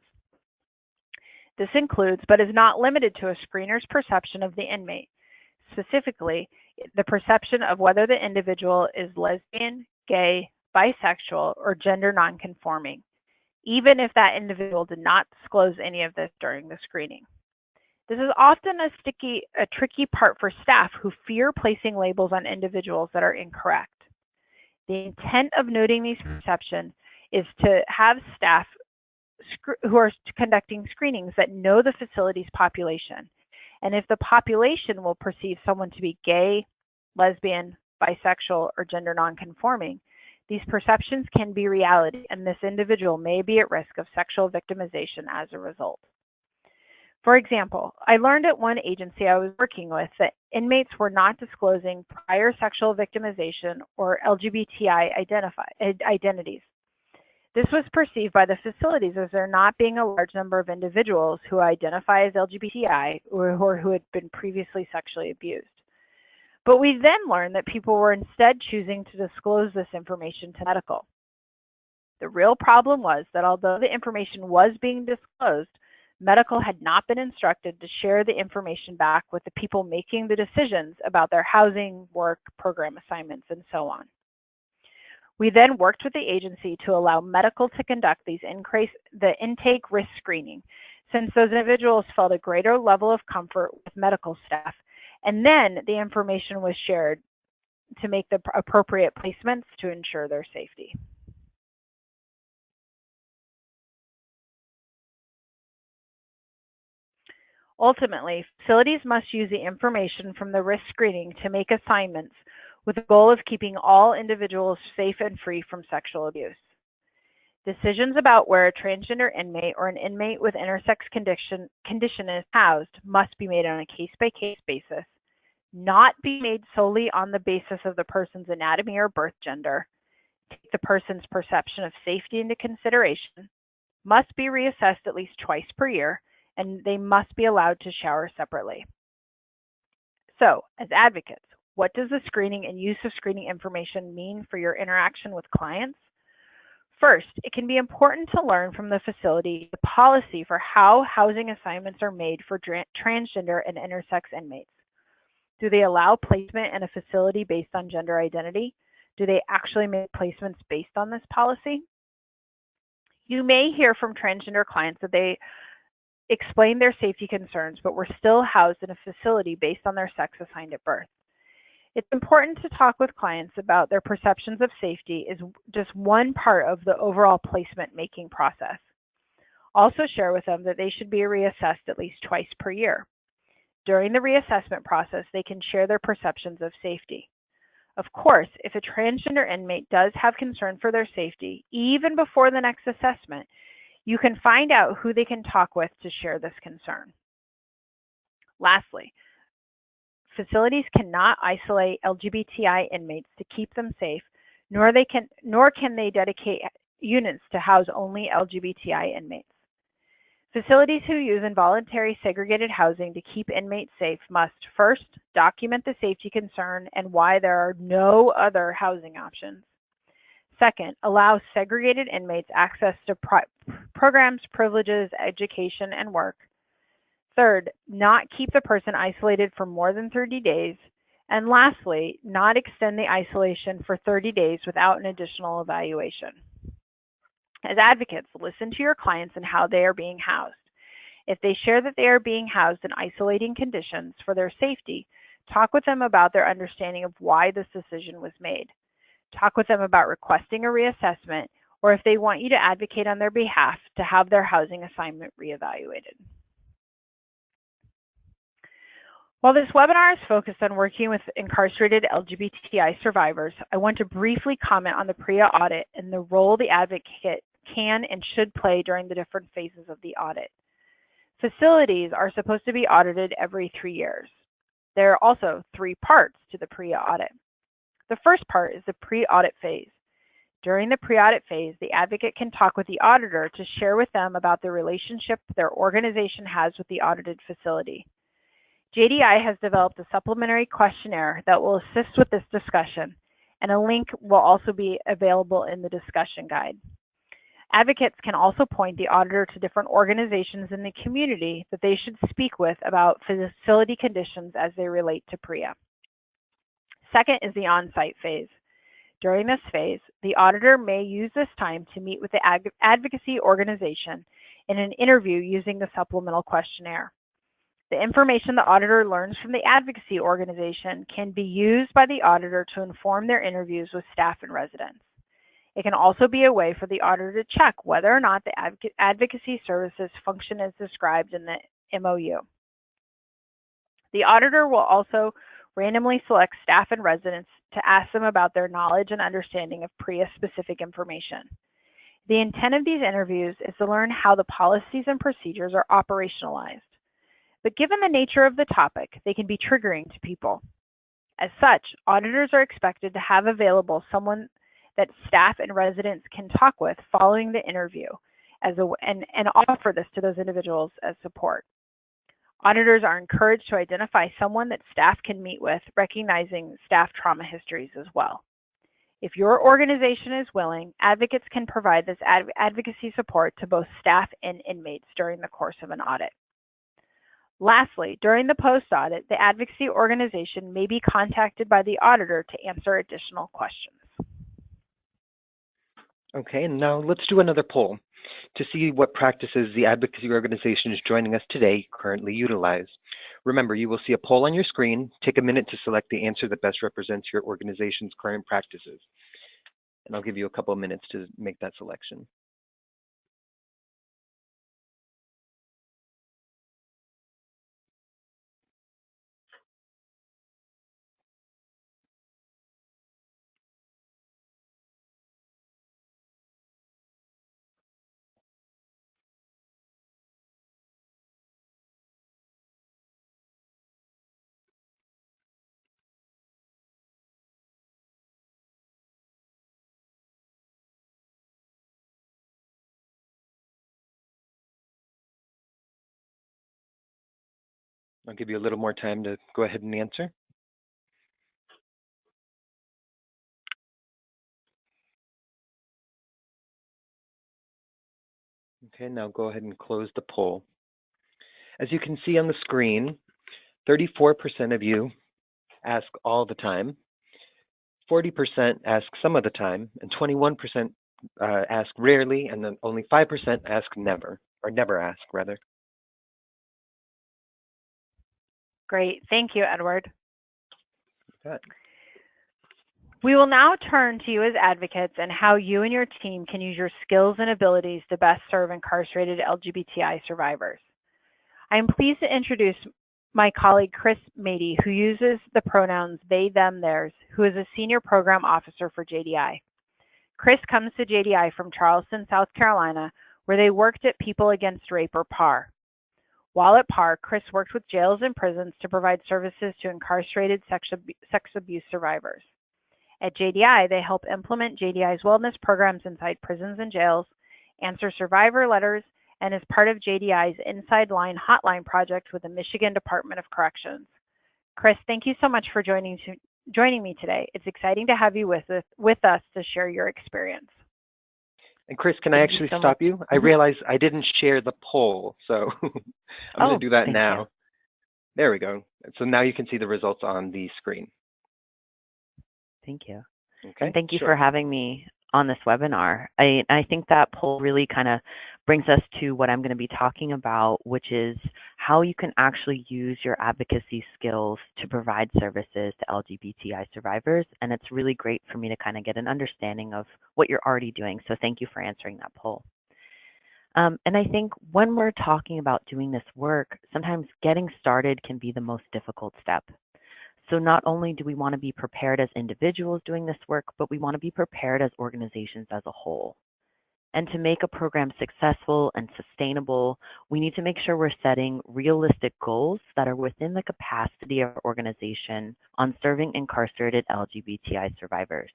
This includes, but is not limited to, a screener's perception of the inmate, specifically the perception of whether the individual is lesbian, gay, bisexual, or gender nonconforming, even if that individual did not disclose any of this during the screening. This is often a tricky part for staff who fear placing labels on individuals that are incorrect. The intent of noting these perceptions is to have staff who are conducting screenings that know the facility's population. And if the population will perceive someone to be gay, lesbian, bisexual, or gender nonconforming, these perceptions can be reality, and this individual may be at risk of sexual victimization as a result. For example, I learned at one agency I was working with that inmates were not disclosing prior sexual victimization or LGBTI identities. This was perceived by the facilities as there not being a large number of individuals who identify as LGBTI or who had been previously sexually abused. But we then learned that people were instead choosing to disclose this information to medical. The real problem was that although the information was being disclosed, medical had not been instructed to share the information back with the people making the decisions about their housing, work, program assignments, and so on. We then worked with the agency to allow medical to conduct the intake risk screening, since those individuals felt a greater level of comfort with medical staff, and then the information was shared to make the appropriate placements to ensure their safety. Ultimately, facilities must use the information from the risk screening to make assignments with the goal of keeping all individuals safe and free from sexual abuse. Decisions about where a transgender inmate or an inmate with intersex condition is housed must be made on a case-by-case basis, not be made solely on the basis of the person's anatomy or birth gender, take the person's perception of safety into consideration, must be reassessed at least twice per year, and they must be allowed to shower separately. So, as advocates, what does the screening and use of screening information mean for your interaction with clients? First, it can be important to learn from the facility the policy for how housing assignments are made for transgender and intersex inmates. Do they allow placement in a facility based on gender identity? Do they actually make placements based on this policy? You may hear from transgender clients that they explained their safety concerns but were still housed in a facility based on their sex assigned at birth. It's important to talk with clients about their perceptions of safety is just one part of the overall placement making process. Also share with them that they should be reassessed at least twice per year. During the reassessment process, they can share their perceptions of safety. Of course, if a transgender inmate does have concern for their safety, even before the next assessment, you can find out who they can talk with to share this concern. Lastly, facilities cannot isolate LGBTI inmates to keep them safe, nor can they dedicate units to house only LGBTI inmates. Facilities who use involuntary segregated housing to keep inmates safe must first document the safety concern and why there are no other housing options. Second, allow segregated inmates access to programs, privileges, education, and work. Third, not keep the person isolated for more than 30 days. And lastly, not extend the isolation for 30 days without an additional evaluation. As advocates, listen to your clients and how they are being housed. If they share that they are being housed in isolating conditions for their safety, talk with them about their understanding of why this decision was made. Talk with them about requesting a reassessment, or if they want you to advocate on their behalf to have their housing assignment reevaluated. While this webinar is focused on working with incarcerated LGBTI survivors, I want to briefly comment on the PREA audit and the role the advocate can and should play during the different phases of the audit. Facilities are supposed to be audited every 3 years. There are also 3 parts to the PREA audit. The first part is the pre-audit phase. During the pre-audit phase, the advocate can talk with the auditor to share with them about the relationship their organization has with the audited facility. JDI has developed a supplementary questionnaire that will assist with this discussion, and a link will also be available in the discussion guide. Advocates can also point the auditor to different organizations in the community that they should speak with about facility conditions as they relate to PREA. Second is the on-site phase. During this phase, the auditor may use this time to meet with the advocacy organization in an interview using the supplemental questionnaire. The information the auditor learns from the advocacy organization can be used by the auditor to inform their interviews with staff and residents. It can also be a way for the auditor to check whether or not the advocacy services function as described in the MOU. The auditor will also randomly select staff and residents to ask them about their knowledge and understanding of PREA-specific information. The intent of these interviews is to learn how the policies and procedures are operationalized. But given the nature of the topic, they can be triggering to people. As such, auditors are expected to have available someone that staff and residents can talk with following the interview and offer this to those individuals as support. Auditors are encouraged to identify someone that staff can meet with, recognizing staff trauma histories as well. If your organization is willing, advocates can provide this advocacy support to both staff and inmates during the course of an audit. Lastly, during the post-audit, the advocacy organization may be contacted by the auditor to answer additional questions. Okay, and now let's do another poll to see what practices the advocacy organization is joining us today currently utilize. Remember, you will see a poll on your screen. Take a minute to select the answer that best represents your organization's current practices. And I'll give you a couple of minutes to make that selection. I'll give you a little more time to go ahead and answer. Okay, now go ahead and close the poll. As you can see on the screen, 34% of you ask all the time, 40% ask some of the time, and 21% ask rarely, and then only 5% ask never, or never ask, rather. Great. Thank you, Edward. Good. We will now turn to you as advocates and how you and your team can use your skills and abilities to best serve incarcerated LGBTI survivors. I am pleased to introduce my colleague Chris Mady, who uses the pronouns they, them, theirs, who is a senior program officer for JDI. Chris comes to JDI from Charleston, South Carolina, where they worked at People Against Rape, or PAR. While at PAR, Chris worked with jails and prisons to provide services to incarcerated sex abuse survivors. At JDI, they help implement JDI's wellness programs inside prisons and jails, answer survivor letters, and is part of JDI's Inside Line Hotline project with the Michigan Department of Corrections. Chris, thank you so much for joining me today. It's exciting to have you with us to share your experience. And Chris, can I actually stop you? I realized I didn't share the poll, so I'm going to do that now. You. There we go. So now you can see the results on the screen. Thank you. Okay. And thank you for having me on this webinar. I think that poll really kind of brings us to what I'm going to be talking about, which is how you can actually use your advocacy skills to provide services to LGBTI survivors. And it's really great for me to kind of get an understanding of what you're already doing. So thank you for answering that poll. And I think when we're talking about doing this work, sometimes getting started can be the most difficult step. So not only do we want to be prepared as individuals doing this work, but we want to be prepared as organizations as a whole. And to make a program successful and sustainable, we need to make sure we're setting realistic goals that are within the capacity of our organization on serving incarcerated LGBTI survivors.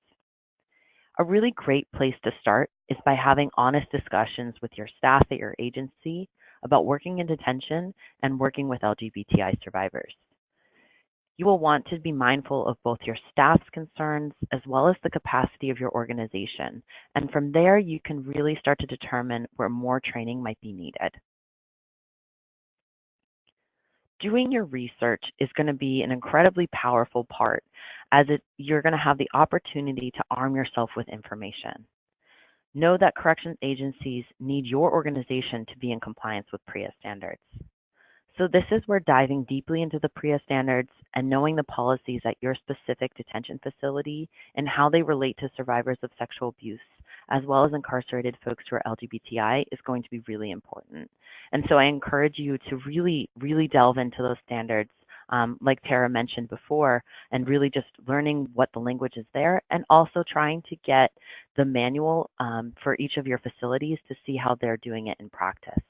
A really great place to start is by having honest discussions with your staff at your agency about working in detention and working with LGBTI survivors. You will want to be mindful of both your staff's concerns as well as the capacity of your organization. And from there, you can really start to determine where more training might be needed. Doing your research is going to be an incredibly powerful part, as you're going to have the opportunity to arm yourself with information. Know that corrections agencies need your organization to be in compliance with PREA standards. So this is where diving deeply into the PREA standards and knowing the policies at your specific detention facility and how they relate to survivors of sexual abuse, as well as incarcerated folks who are LGBTI, is going to be really important. And so I encourage you to really, really delve into those standards, like Tara mentioned before, and really just learning what the language is there, and also trying to get the manual for each of your facilities to see how they're doing it in practice.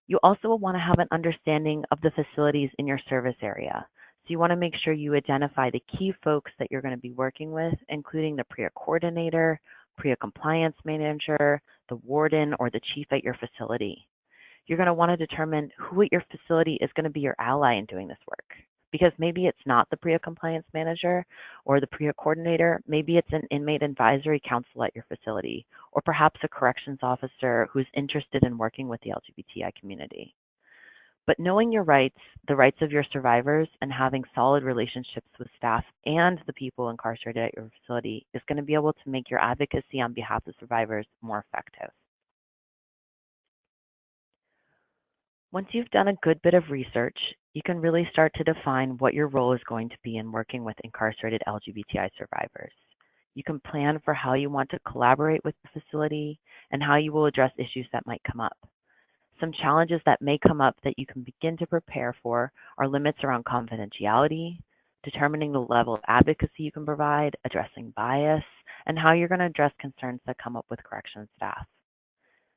You also will want to have an understanding of the facilities in your service area. So you want to make sure you identify the key folks that you're going to be working with, including the PREA coordinator, PREA compliance manager, the warden, or the chief at your facility. You're going to want to determine who at your facility is going to be your ally in doing this work. Because maybe it's not the PREA compliance manager or the PREA coordinator, maybe it's an inmate advisory council at your facility, or perhaps a corrections officer who's interested in working with the LGBTI community. But knowing your rights, the rights of your survivors, and having solid relationships with staff and the people incarcerated at your facility is going to be able to make your advocacy on behalf of survivors more effective. Once you've done a good bit of research, you can really start to define what your role is going to be in working with incarcerated LGBTI survivors. You can plan for how you want to collaborate with the facility and how you will address issues that might come up. Some challenges that may come up that you can begin to prepare for are limits around confidentiality, determining the level of advocacy you can provide, addressing bias, and how you're going to address concerns that come up with corrections staff.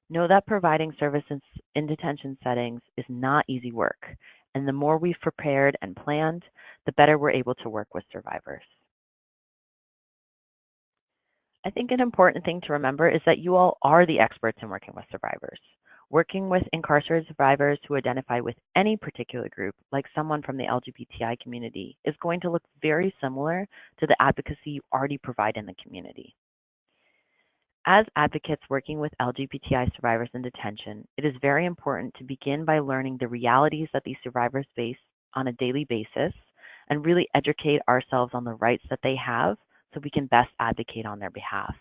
Know that providing services in detention settings is not easy work, and the more we've prepared and planned, the better we're able to work with survivors. I think an important thing to remember is that you all are the experts in working with survivors. Working with incarcerated survivors who identify with any particular group, like someone from the LGBTI community, is going to look very similar to the advocacy you already provide in the community. As advocates working with LGBTI survivors in detention, it is very important to begin by learning the realities that these survivors face on a daily basis and really educate ourselves on the rights that they have so we can best advocate on their behalf.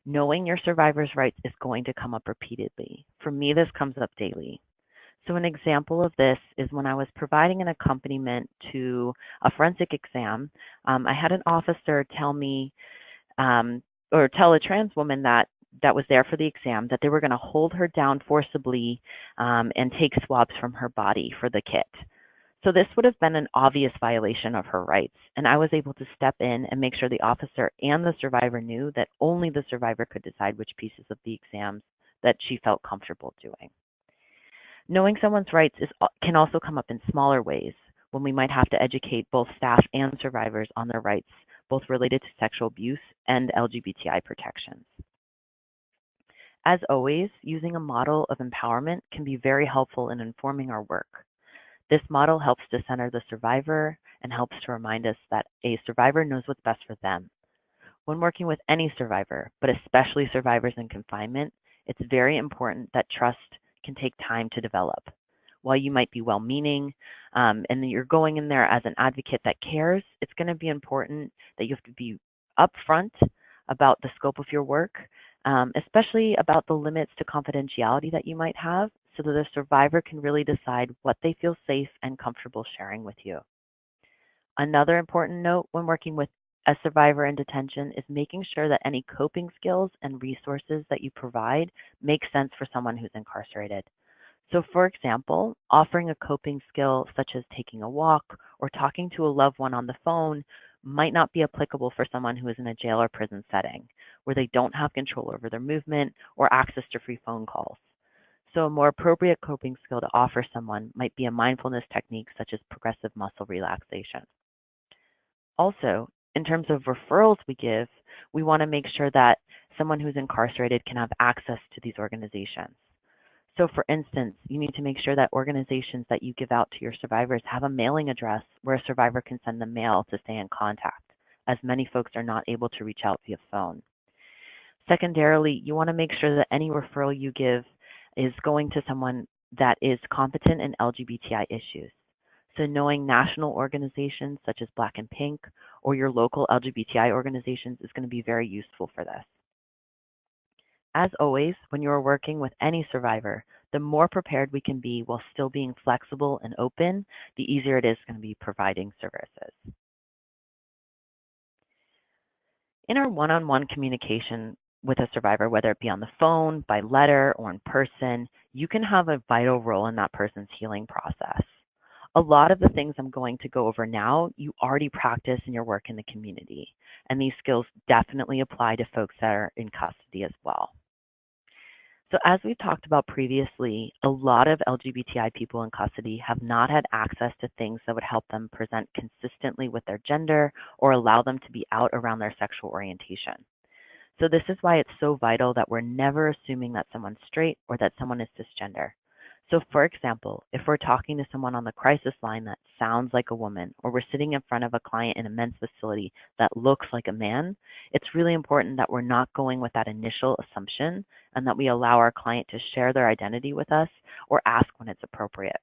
Knowing your survivors' rights is going to come up repeatedly. For me, this comes up daily. So an example of this is when I was providing an accompaniment to a forensic exam, I had an officer tell me or tell a trans woman that was there for the exam that they were going to hold her down forcibly and take swabs from her body for the kit. So this would have been an obvious violation of her rights, and I was able to step in and make sure the officer and the survivor knew that only the survivor could decide which pieces of the exams that she felt comfortable doing. Knowing someone's rights can also come up in smaller ways, when we might have to educate both staff and survivors on their rights, both related to sexual abuse and LGBTI protections. As always, using a model of empowerment can be very helpful in informing our work. This model helps to center the survivor and helps to remind us that a survivor knows what's best for them. When working with any survivor, but especially survivors in confinement, it's very important that trust can take time to develop. While you might be well-meaning and you're going in there as an advocate that cares, it's going to be important that you have to be upfront about the scope of your work, especially about the limits to confidentiality that you might have, so that the survivor can really decide what they feel safe and comfortable sharing with you. Another important note when working with a survivor in detention is making sure that any coping skills and resources that you provide make sense for someone who's incarcerated. So for example, offering a coping skill such as taking a walk or talking to a loved one on the phone might not be applicable for someone who is in a jail or prison setting, where they don't have control over their movement or access to free phone calls. So a more appropriate coping skill to offer someone might be a mindfulness technique such as progressive muscle relaxation. Also, in terms of referrals we give, we want to make sure that someone who's incarcerated can have access to these organizations. So for instance, you need to make sure that organizations that you give out to your survivors have a mailing address where a survivor can send them mail to stay in contact, as many folks are not able to reach out via phone. Secondarily, you want to make sure that any referral you give is going to someone that is competent in LGBTI issues. So knowing national organizations such as Black and Pink or your local LGBTI organizations is going to be very useful for this. As always, when you are working with any survivor, the more prepared we can be while still being flexible and open, the easier it is going to be providing services. In our one-on-one communication with a survivor, whether it be on the phone, by letter, or in person, you can have a vital role in that person's healing process. A lot of the things I'm going to go over now, you already practice in your work in the community, and these skills definitely apply to folks that are in custody as well. So as we've talked about previously, a lot of LGBTI people in custody have not had access to things that would help them present consistently with their gender or allow them to be out around their sexual orientation. So this is why it's so vital that we're never assuming that someone's straight or that someone is cisgender. So for example, if we're talking to someone on the crisis line that sounds like a woman, or we're sitting in front of a client in a men's facility that looks like a man, it's really important that we're not going with that initial assumption and that we allow our client to share their identity with us or ask when it's appropriate.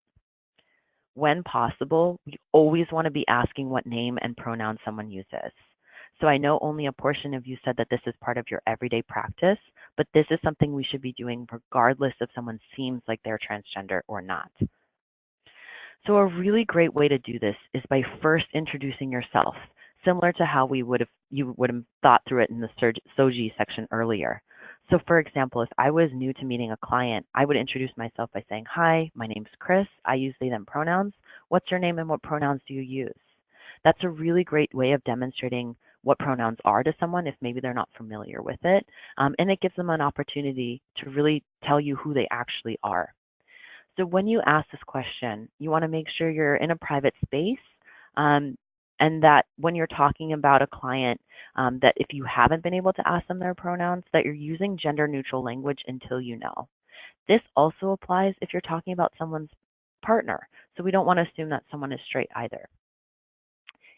When possible, we always want to be asking what name and pronoun someone uses. So I know only a portion of you said that this is part of your everyday practice, but this is something we should be doing regardless if someone seems like they're transgender or not. So a really great way to do this is by first introducing yourself, similar to how you would have thought through it in the SOGI section earlier. So for example, if I was new to meeting a client, I would introduce myself by saying, "Hi, my name's Chris. I use they, them pronouns. What's your name and what pronouns do you use?" That's a really great way of demonstrating what pronouns are to someone if maybe they're not familiar with it. And it gives them an opportunity to really tell you who they actually are. So when you ask this question, you want to make sure you're in a private space and that when you're talking about a client, that if you haven't been able to ask them their pronouns, that you're using gender neutral language until you know. This also applies if you're talking about someone's partner. So we don't want to assume that someone is straight either.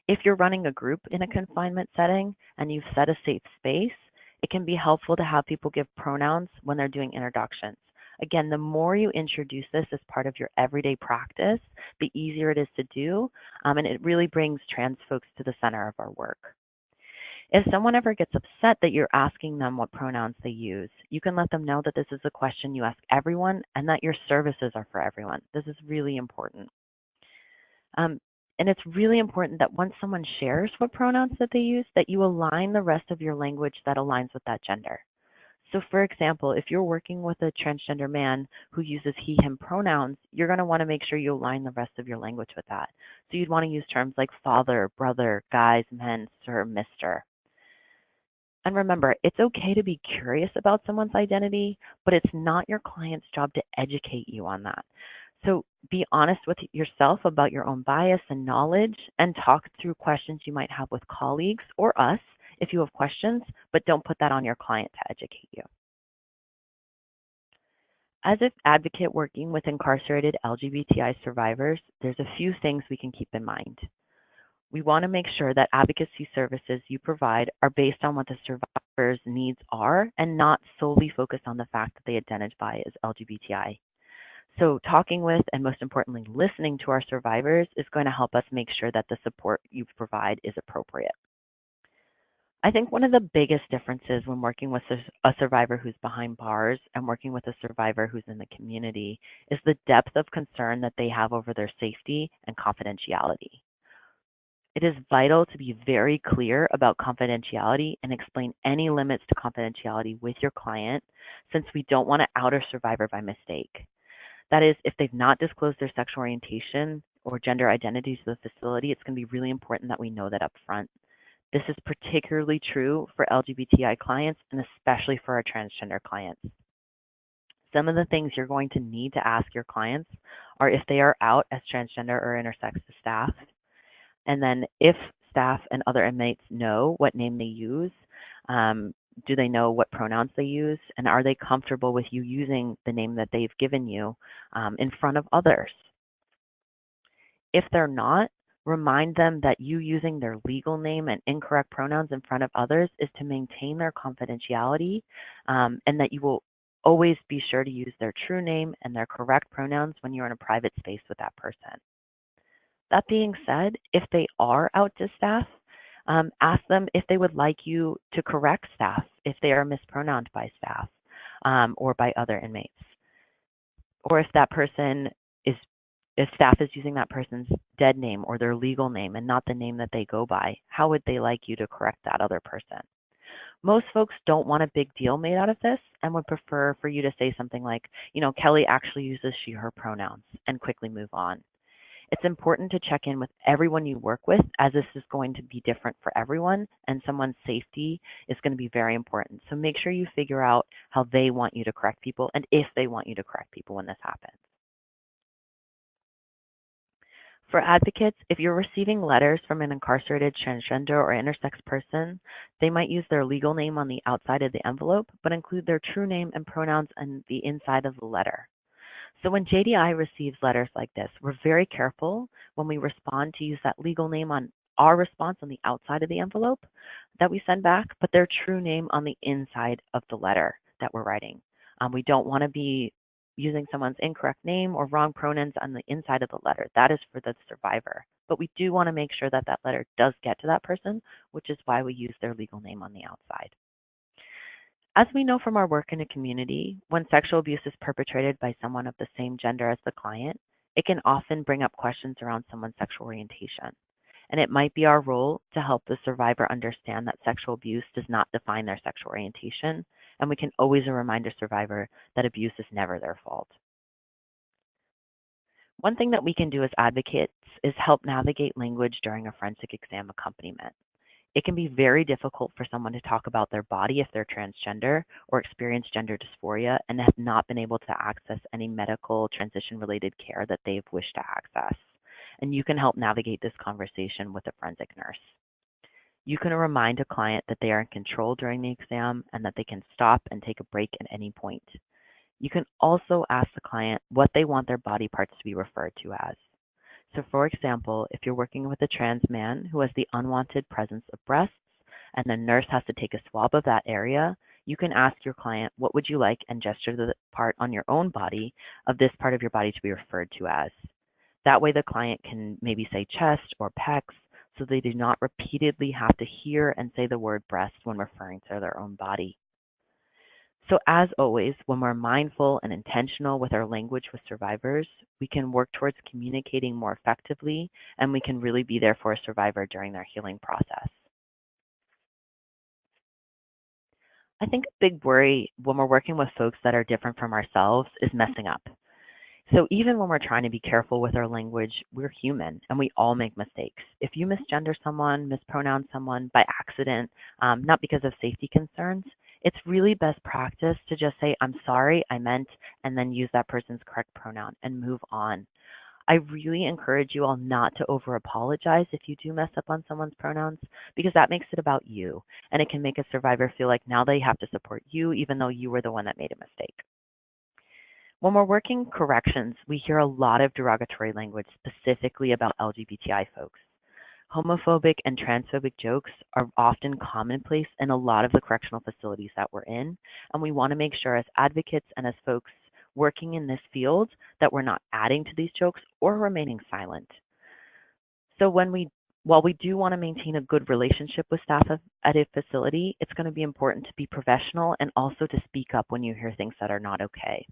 If you're running a group in a confinement setting and you've set a safe space, it can be helpful to have people give pronouns when they're doing introductions. Again, the more you introduce this as part of your everyday practice, the easier it is to do, and it really brings trans folks to the center of our work. If someone ever gets upset that you're asking them what pronouns they use, you can let them know that this is a question you ask everyone and that your services are for everyone. This is really important. And it's really important that once someone shares what pronouns that they use, that you align the rest of your language that aligns with that gender. So for example, if you're working with a transgender man who uses he, him pronouns, you're going to want to make sure you align the rest of your language with that. So you'd want to use terms like father, brother, guys, men, sir, mister. And remember, it's okay to be curious about someone's identity, but it's not your client's job to educate you on that. So be honest with yourself about your own bias and knowledge, and talk through questions you might have with colleagues or us if you have questions, but don't put that on your client to educate you. As an advocate working with incarcerated LGBTI survivors, there's a few things we can keep in mind. We want to make sure that advocacy services you provide are based on what the survivor's needs are and not solely focused on the fact that they identify as LGBTI. So talking with, and most importantly, listening to our survivors is going to help us make sure that the support you provide is appropriate. I think one of the biggest differences when working with a survivor who's behind bars and working with a survivor who's in the community is the depth of concern that they have over their safety and confidentiality. It is vital to be very clear about confidentiality and explain any limits to confidentiality with your client, since we don't want to out a survivor by mistake. That is, if they've not disclosed their sexual orientation or gender identity to the facility, it's going to be really important that we know that up front. This is particularly true for LGBTI clients and especially for our transgender clients. Some of the things you're going to need to ask your clients are if they are out as transgender or intersex to staff, and then if staff and other inmates know what name they use, do they know what pronouns they use, and are they comfortable with you using the name that they've given you in front of others? If they're not, remind them that you using their legal name and incorrect pronouns in front of others is to maintain their confidentiality, and that you will always be sure to use their true name and their correct pronouns when you're in a private space with that person. That being said, if they are out to staff, ask them if they would like you to correct staff if they are mispronounced by staff or by other inmates. Or if that person is, if staff is using that person's dead name or their legal name and not the name that they go by, how would they like you to correct that other person? Most folks don't want a big deal made out of this and would prefer for you to say something like, Kelly actually uses she, her pronouns, and quickly move on. It's important to check in with everyone you work with, as this is going to be different for everyone, and someone's safety is going to be very important. So make sure you figure out how they want you to correct people and if they want you to correct people when this happens. For advocates, if you're receiving letters from an incarcerated transgender or intersex person, they might use their legal name on the outside of the envelope, but include their true name and pronouns on the inside of the letter. So when JDI receives letters like this, we're very careful when we respond to use that legal name on our response on the outside of the envelope that we send back, but their true name on the inside of the letter that we're writing. We don't want to be using someone's incorrect name or wrong pronouns on the inside of the letter. That is for the survivor. But we do want to make sure that that letter does get to that person, which is why we use their legal name on the outside. As we know from our work in a community, when sexual abuse is perpetrated by someone of the same gender as the client, it can often bring up questions around someone's sexual orientation. And it might be our role to help the survivor understand that sexual abuse does not define their sexual orientation, and we can always remind a survivor that abuse is never their fault. One thing that we can do as advocates is help navigate language during a forensic exam accompaniment. It can be very difficult for someone to talk about their body if they're transgender or experience gender dysphoria and have not been able to access any medical transition-related care that they've wished to access. And you can help navigate this conversation with a forensic nurse. You can remind a client that they are in control during the exam and that they can stop and take a break at any point. You can also ask the client what they want their body parts to be referred to as. So for example, if you're working with a trans man who has the unwanted presence of breasts and the nurse has to take a swab of that area, you can ask your client, what would you like, and gesture the part on your own body of this part of your body to be referred to as. That way the client can maybe say chest or pecs, so they do not repeatedly have to hear and say the word breast when referring to their own body. So as always, when we're mindful and intentional with our language with survivors, we can work towards communicating more effectively, and we can really be there for a survivor during their healing process. I think a big worry when we're working with folks that are different from ourselves is messing up. So even when we're trying to be careful with our language, we're human and we all make mistakes. If you misgender someone, mispronounce someone by accident, not because of safety concerns, it's really best practice to just say, I'm sorry, I meant, and then use that person's correct pronoun and move on. I really encourage you all not to over apologize if you do mess up on someone's pronouns, because that makes it about you. And it can make a survivor feel like now they have to support you, even though you were the one that made a mistake. When we're working corrections, we hear a lot of derogatory language specifically about LGBTI folks. Homophobic and transphobic jokes are often commonplace in a lot of the correctional facilities that we're in, and we want to make sure as advocates and as folks working in this field that we're not adding to these jokes or remaining silent. So while we do want to maintain a good relationship with staff at a facility, it's going to be important to be professional and also to speak up when you hear things that are not okay.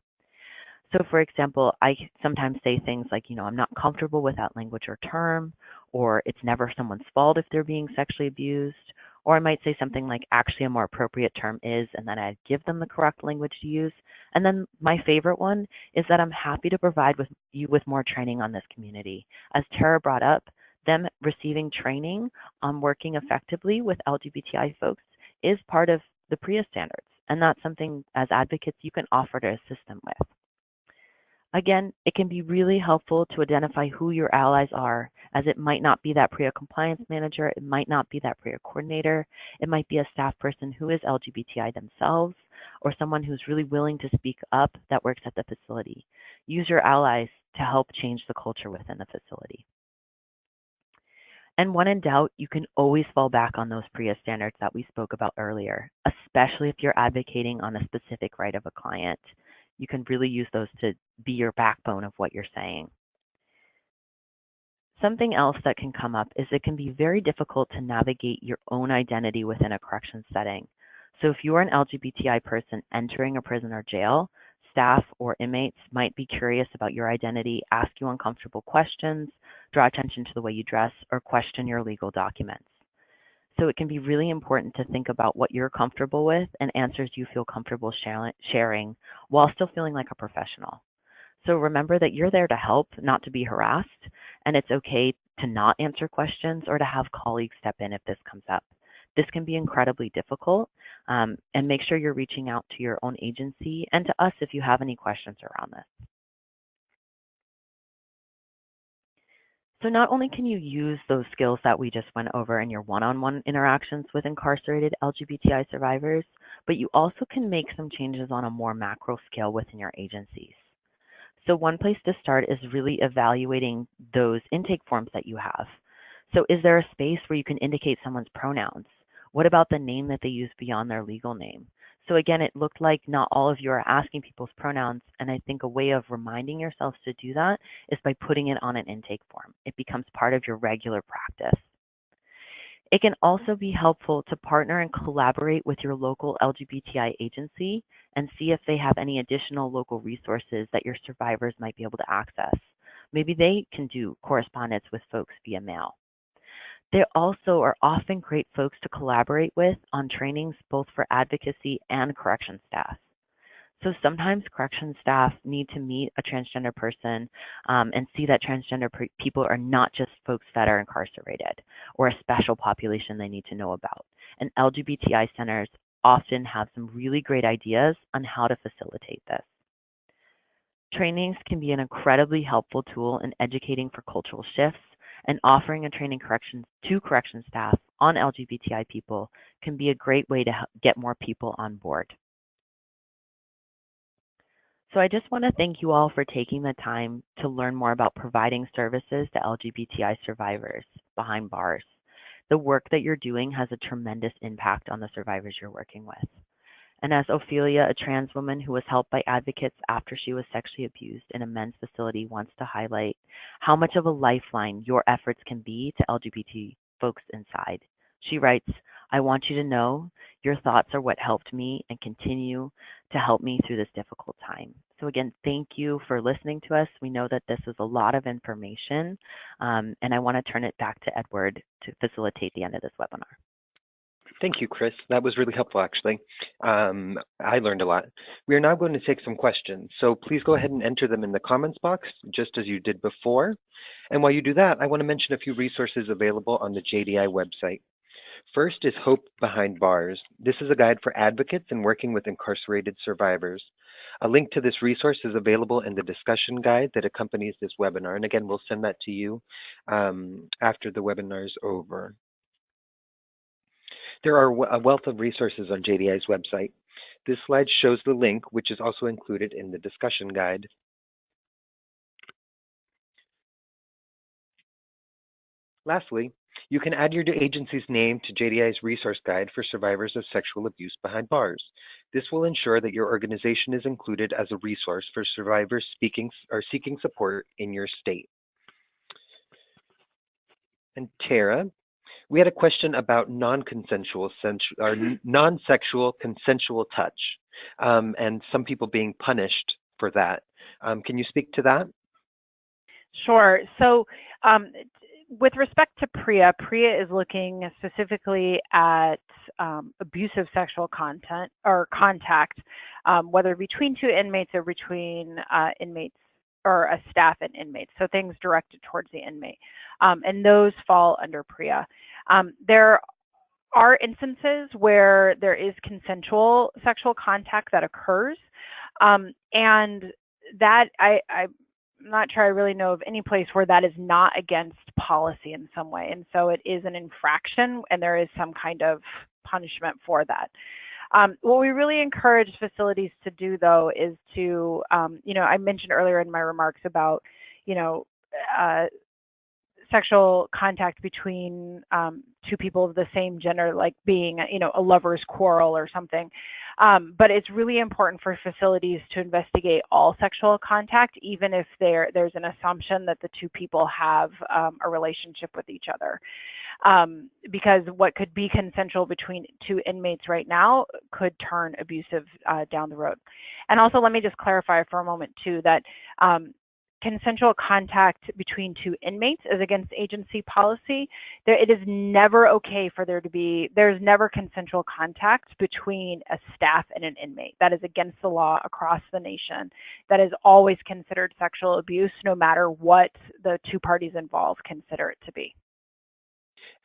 So for example, I sometimes say things like, I'm not comfortable with that language or term, or it's never someone's fault if they're being sexually abused. Or I might say something like, actually a more appropriate term is, and then I give them the correct language to use. And then my favorite one is that I'm happy to provide you with more training on this community. As Tara brought up, them receiving training on working effectively with LGBTI folks is part of the PREA standards. And that's something as advocates you can offer to assist them with. Again, it can be really helpful to identify who your allies are, as it might not be that PREA compliance manager, it might not be that PREA coordinator, it might be a staff person who is LGBTI themselves, or someone who's really willing to speak up that works at the facility. Use your allies to help change the culture within the facility. And when in doubt, you can always fall back on those PREA standards that we spoke about earlier, especially if you're advocating on a specific right of a client. You can really use those to be your backbone of what you're saying. Something else that can come up is it can be very difficult to navigate your own identity within a corrections setting. So if you are an LGBTI person entering a prison or jail, staff or inmates might be curious about your identity, ask you uncomfortable questions, draw attention to the way you dress, or question your legal documents. So it can be really important to think about what you're comfortable with and answers you feel comfortable sharing while still feeling like a professional. So remember that you're there to help, not to be harassed, and it's okay to not answer questions or to have colleagues step in if this comes up. This can be incredibly difficult, and make sure you're reaching out to your own agency and to us if you have any questions around this. So not only can you use those skills that we just went over in your one-on-one interactions with incarcerated LGBTI survivors, but you also can make some changes on a more macro scale within your agencies. So one place to start is really evaluating those intake forms that you have. So is there a space where you can indicate someone's pronouns? What about the name that they use beyond their legal name? So again, it looked like not all of you are asking people's pronouns, and I think a way of reminding yourselves to do that is by putting it on an intake form. It becomes part of your regular practice. It can also be helpful to partner and collaborate with your local LGBTI agency and see if they have any additional local resources that your survivors might be able to access. Maybe they can do correspondence with folks via mail. They also are often great folks to collaborate with on trainings both for advocacy and correction staff. So sometimes correction staff need to meet a transgender person and see that transgender people are not just folks that are incarcerated or a special population they need to know about. And LGBTI centers often have some really great ideas on how to facilitate this. Trainings can be an incredibly helpful tool in educating for cultural shifts, and offering a training to correction staff on LGBTI people can be a great way to get more people on board. So I just want to thank you all for taking the time to learn more about providing services to LGBTI survivors behind bars. The work that you're doing has a tremendous impact on the survivors you're working with. And as Ophelia, a trans woman who was helped by advocates after she was sexually abused in a men's facility, wants to highlight how much of a lifeline your efforts can be to LGBT folks inside. She writes, I want you to know your thoughts are what helped me and continue to help me through this difficult time. So again, thank you for listening to us. We know that this is a lot of information, and I want to turn it back to Edward to facilitate the end of this webinar. Thank you, Chris. That was really helpful, actually. I learned a lot. We are now going to take some questions, so please go ahead and enter them in the comments box, just as you did before. And while you do that, I want to mention a few resources available on the JDI website. First is Hope Behind Bars. This is a guide for advocates in working with incarcerated survivors. A link to this resource is available in the discussion guide that accompanies this webinar. And again, we'll send that to you after the webinar is over. There are a wealth of resources on JDI's website. This slide shows the link, which is also included in the discussion guide. Lastly, you can add your agency's name to JDI's resource guide for survivors of sexual abuse behind bars. This will ensure that your organization is included as a resource for survivors seeking support in your state. And Tara, we had a question about non-sexual consensual touch, and some people being punished for that. Can you speak to that? Sure. So with respect to PREA, PREA is looking specifically at abusive sexual contact, whether between two inmates or between inmates or a staff and inmates, so things directed towards the inmate. And those fall under PREA. There are instances where there is consensual sexual contact that occurs, and that I'm not sure I really know of any place where that is not against policy in some way. And so it is an infraction and there is some kind of punishment for that. What we really encourage facilities to do, though, is to, I mentioned earlier in my remarks about, sexual contact between two people of the same gender, like being, a lover's quarrel or something. But it's really important for facilities to investigate all sexual contact, even if there's an assumption that the two people have a relationship with each other. Because what could be consensual between two inmates right now could turn abusive down the road. And also, let me just clarify for a moment, too, that consensual contact between two inmates is against agency policy. It is never okay for there's never consensual contact between a staff and an inmate. That is against the law across the nation. That is always considered sexual abuse, no matter what the two parties involved consider it to be.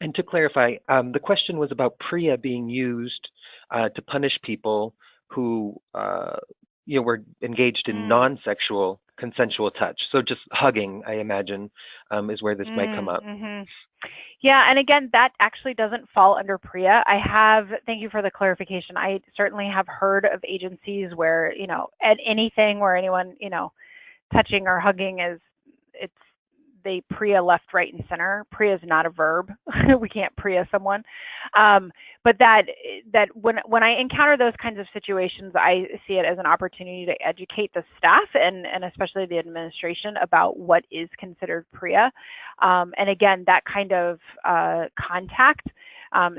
And to clarify, the question was about PREA being used to punish people who were engaged in non-sexual consensual touch. So just hugging, I imagine, is where this might come up. Mm-hmm. Yeah, and again, that actually doesn't fall under PREA. Thank you for the clarification. I certainly have heard of agencies where, at anything where anyone, touching or hugging they PREA left, right, and center. PREA is not a verb. We can't PREA someone. But that when I encounter those kinds of situations, I see it as an opportunity to educate the staff and especially the administration about what is considered PREA. And again, that kind of contact,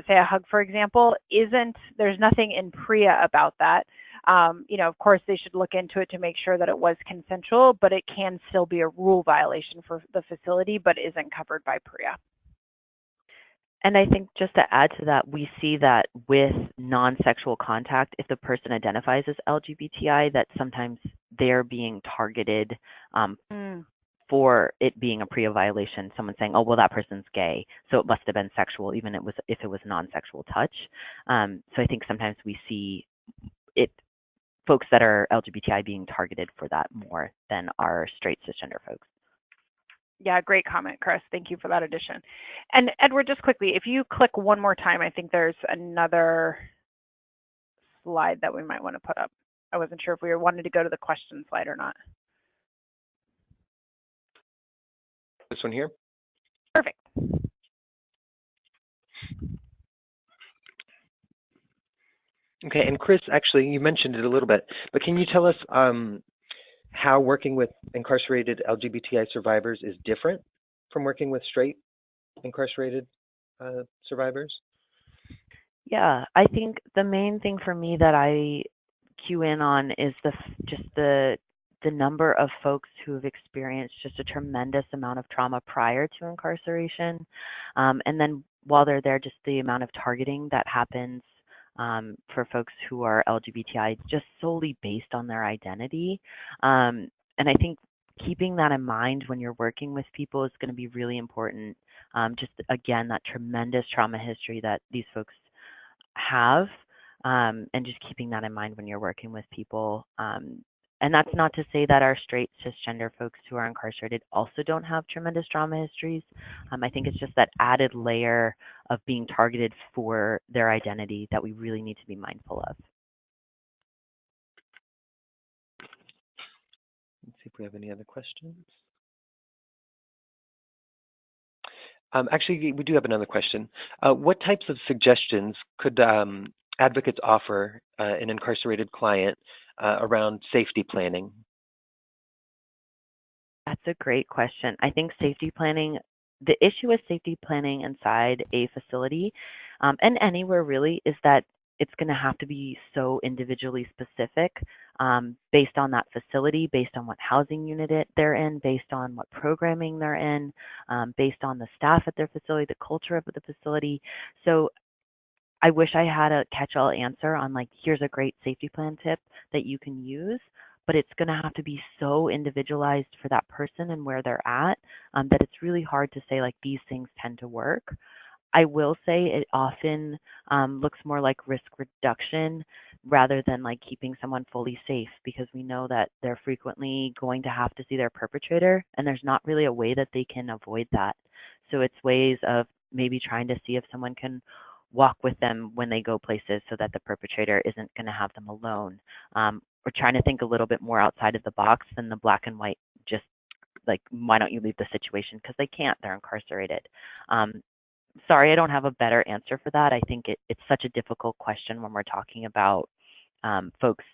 say a hug, for example, there's nothing in PREA about that. Of course, they should look into it to make sure that it was consensual, but it can still be a rule violation for the facility, but isn't covered by PREA. And I think just to add to that, we see that with non-sexual contact, if the person identifies as LGBTI, that sometimes they're being targeted for it being a PREA violation. Someone saying, oh, well, that person's gay, so it must have been sexual, even if it was non-sexual touch. So I think sometimes we see folks that are LGBTI being targeted for that more than our straight cisgender folks. Yeah, great comment, Chris. Thank you for that addition. And Edward, just quickly, if you click one more time, I think there's another slide that we might want to put up. I wasn't sure if we wanted to go to the question slide or not. This one here? Perfect. Okay, and Chris, actually, you mentioned it a little bit, but can you tell us how working with incarcerated LGBTI survivors is different from working with straight incarcerated survivors? Yeah, I think the main thing for me that I cue in on is just the number of folks who have experienced just a tremendous amount of trauma prior to incarceration, and then while they're there, just the amount of targeting that happens for folks who are LGBTI, just solely based on their identity. And I think keeping that in mind when you're working with people is going to be really important. Just again, that tremendous trauma history that these folks have, and just keeping that in mind when you're working with people. And that's not to say that our straight cisgender folks who are incarcerated also don't have tremendous trauma histories. I think it's just that added layer of being targeted for their identity that we really need to be mindful of. Let's see if we have any other questions. Actually, we do have another question. What types of suggestions could advocates offer an incarcerated client around safety planning? That's a great question. I think safety planning, the issue with safety planning inside a facility and anywhere really is that it's going to have to be so individually specific based on that facility, based on what housing unit they're in, based on what programming they're in, based on the staff at their facility, the culture of the facility. So I wish I had a catch-all answer on like, here's a great safety plan tip that you can use, but it's going to have to be so individualized for that person and where they're at that it's really hard to say like these things tend to work. I will say it often looks more like risk reduction rather than like keeping someone fully safe, because we know that they're frequently going to have to see their perpetrator and there's not really a way that they can avoid that. So it's ways of maybe trying to see if someone can walk with them when they go places so that the perpetrator isn't going to have them alone. We're trying to think a little bit more outside of the box than the black and white, just like, why don't you leave the situation? Because they can't, they're incarcerated. Sorry, I don't have a better answer for that. I think it's such a difficult question when we're talking about folks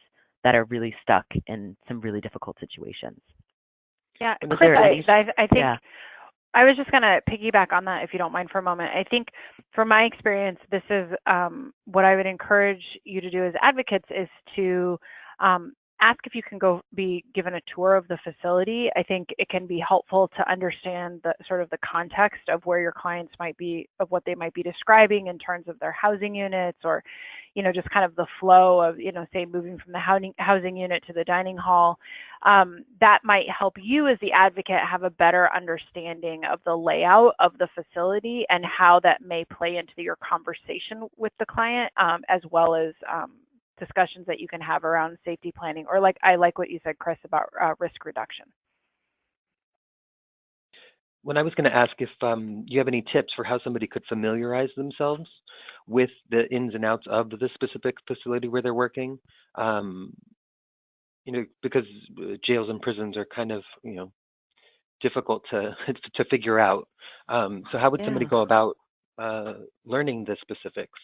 that are really stuck in some really difficult situations. Yeah, Chris, I think yeah. I was just going to piggyback on that, if you don't mind, for a moment. I think from my experience, this is what I would encourage you to do as advocates is to ask if you can go be given a tour of the facility. I think it can be helpful to understand the sort of the context of where your clients might be, of what they might be describing in terms of their housing units, or, you know, just kind of the flow of, you know, say moving from the housing unit to the dining hall. That might help you as the advocate have a better understanding of the layout of the facility and how that may play into your conversation with the client, as well as discussions that you can have around safety planning, or like I like what you said, Chris, about risk reduction. When I was going to ask if you have any tips for how somebody could familiarize themselves with the ins and outs of the specific facility where they're working, you know, because jails and prisons are kind of, you know, difficult to to figure out. So how would somebody go about learning the specifics?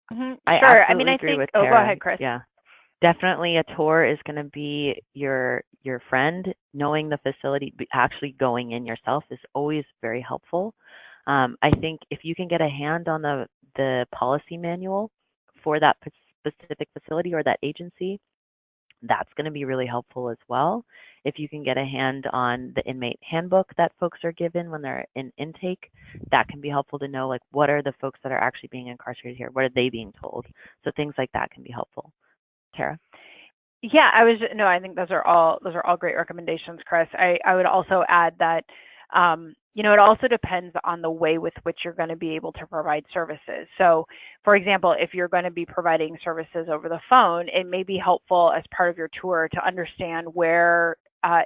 Sure. I mean, I think. Go ahead, Chris. Yeah, definitely a tour is going to be your friend. Knowing the facility, actually going in yourself is always very helpful. I think if you can get a hand on the policy manual for that specific facility or that agency, that's going to be really helpful as well. If you can get a hand on the inmate handbook that folks are given when they're in intake, that can be helpful to know, like, what are the folks that are actually being incarcerated here? What are they being told? So things like that can be helpful. Tara? Yeah, I think those are all great recommendations, Chris. I would also add that, you know, it also depends on the way with which you're going to be able to provide services. So, for example, if you're going to be providing services over the phone, it may be helpful as part of your tour to understand where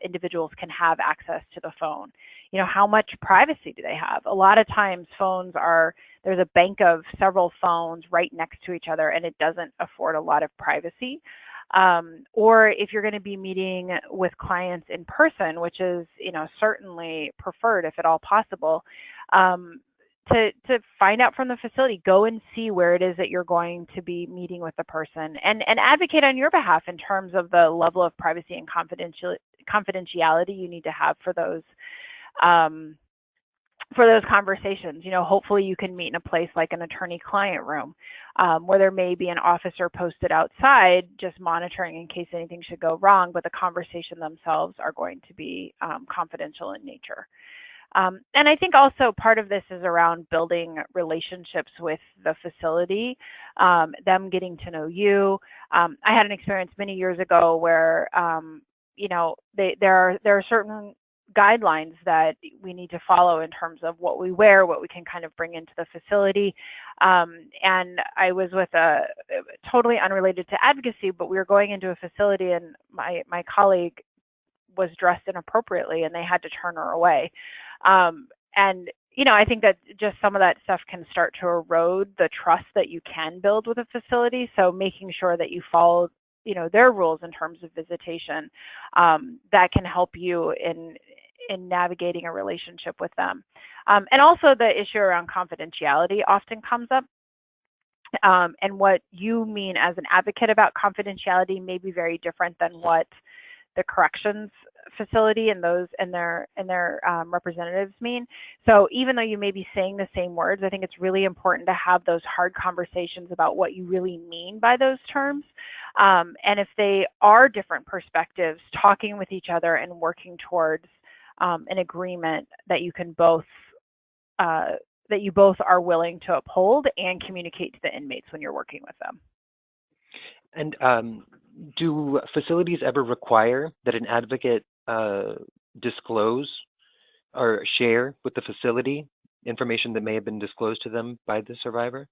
individuals can have access to the phone. You know, how much privacy do they have? A lot of times there's a bank of several phones right next to each other, and it doesn't afford a lot of privacy. Or if you're going to be meeting with clients in person, which is, you know, certainly preferred if at all possible, to find out from the facility, go and see where it is that you're going to be meeting with the person, and advocate on your behalf in terms of the level of privacy and confidentiality you need to have for those for those conversations. Hopefully you can meet in a place like an attorney-client room, where there may be an officer posted outside just monitoring in case anything should go wrong, but the conversation themselves are going to be confidential in nature. And I think also part of this is around building relationships with the facility, them getting to know you. I had an experience many years ago where, there are certain guidelines that we need to follow in terms of what we wear, what we can kind of bring into the facility. And I was with a totally unrelated to advocacy, but we were going into a facility and my colleague was dressed inappropriately and they had to turn her away. And I think that just some of that stuff can start to erode the trust that you can build with a facility. So making sure that you follow, their rules in terms of visitation, that can help you in navigating a relationship with them. And also the issue around confidentiality often comes up. And what you mean as an advocate about confidentiality may be very different than what the corrections facility and those and their representatives mean. So even though you may be saying the same words, I think it's really important to have those hard conversations about what you really mean by those terms. And if they are different perspectives, talking with each other and working towards an agreement that you can both that you both are willing to uphold and communicate to the inmates when you're working with them. And do facilities ever require that an advocate disclose or share with the facility information that may have been disclosed to them by the survivor?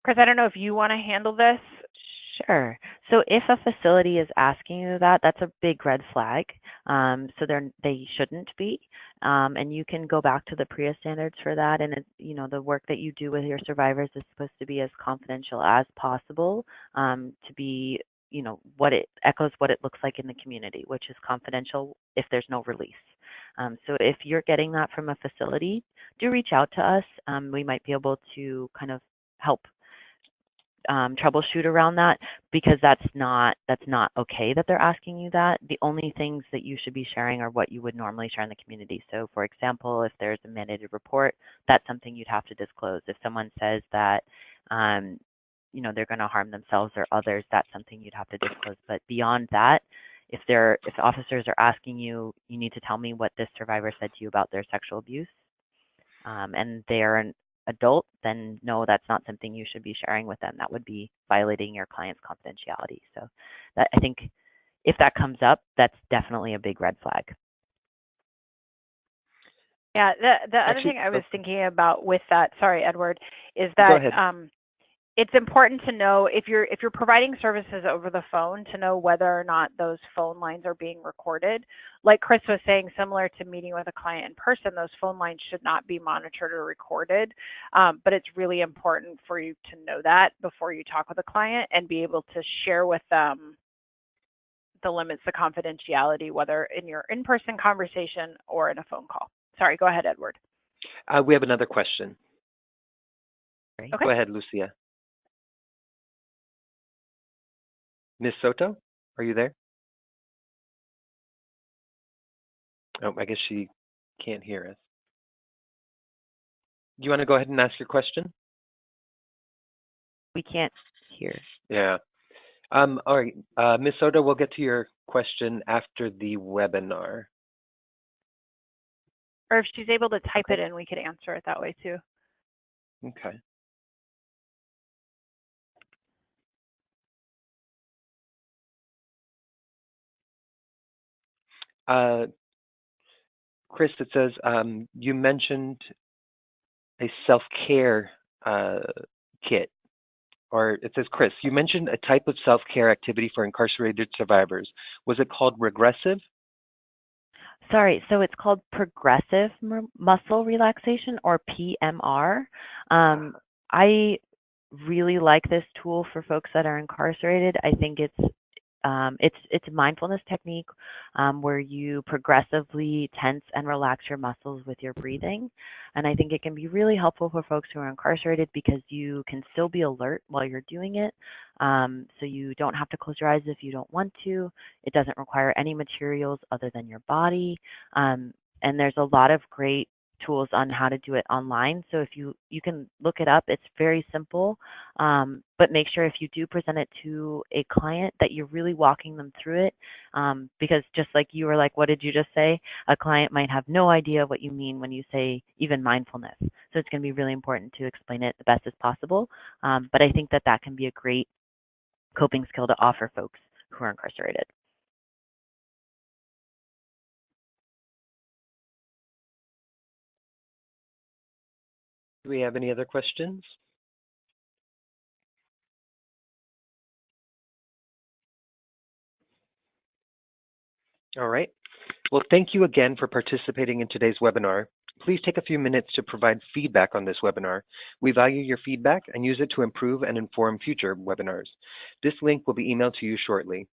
Chris, I don't know if you want to handle this. Sure. So if a facility is asking you that, that's a big red flag. So they shouldn't be. And you can go back to the PREA standards for that. And the work that you do with your survivors is supposed to be as confidential as possible, to be, what it echoes what it looks like in the community, which is confidential if there's no release. So if you're getting that from a facility, do reach out to us. We might be able to kind of help troubleshoot around that, because that's not okay that they're asking you that. The only things that you should be sharing are what you would normally share in the community. So for example, if there's a mandated report, that's something you'd have to disclose. If someone says that they're going to harm themselves or others, that's something you'd have to disclose. But beyond that, if officers are asking you, you need to tell me what this survivor said to you about their sexual abuse, and they're an adult, then no, that's not something you should be sharing with them. That would be violating your client's confidentiality. So I think if that comes up, that's definitely a big red flag. Yeah, the other thing I was thinking about with that, sorry, Edward, is that it's important to know if you're providing services over the phone, to know whether or not those phone lines are being recorded. Like Chris was saying, similar to meeting with a client in person, those phone lines should not be monitored or recorded. But it's really important for you to know that before you talk with a client and be able to share with them the limits of confidentiality, whether in your in-person conversation or in a phone call. Sorry, go ahead, Edward. We have another question. Okay. Go ahead, Lucia. Ms. Soto, are you there? Oh, I guess she can't hear us. Do you want to go ahead and ask your question? We can't hear. Yeah. All right, Ms. Soto, we'll get to your question after the webinar. Or if she's able to type it in, we could answer it that way too. Okay. Chris, it says you mentioned a self-care kit, or it says, Chris, you mentioned a type of self-care activity for incarcerated survivors. Was it called regressive? Sorry, so it's called progressive muscle relaxation, or PMR. I really like this tool for folks that are incarcerated. I think it's It's a mindfulness technique where you progressively tense and relax your muscles with your breathing. And I think it can be really helpful for folks who are incarcerated because you can still be alert while you're doing it. So you don't have to close your eyes if you don't want to. It doesn't require any materials other than your body. And there's a lot of great tools on how to do it online. So if you can look it up, it's very simple. But make sure if you do present it to a client that you're really walking them through it. Because just like you were like, what did you just say? A client might have no idea what you mean when you say even mindfulness. So it's going to be really important to explain it the best as possible. But I think that that can be a great coping skill to offer folks who are incarcerated. Do we have any other questions? All right. Well, thank you again for participating in today's webinar. Please take a few minutes to provide feedback on this webinar. We value your feedback and use it to improve and inform future webinars. This link will be emailed to you shortly.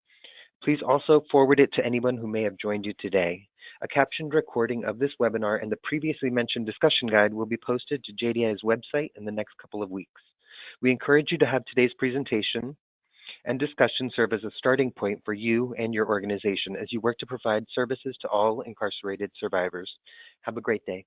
Please also forward it to anyone who may have joined you today. A captioned recording of this webinar and the previously mentioned discussion guide will be posted to JDI's website in the next couple of weeks. We encourage you to have today's presentation and discussion serve as a starting point for you and your organization as you work to provide services to all incarcerated survivors. Have a great day.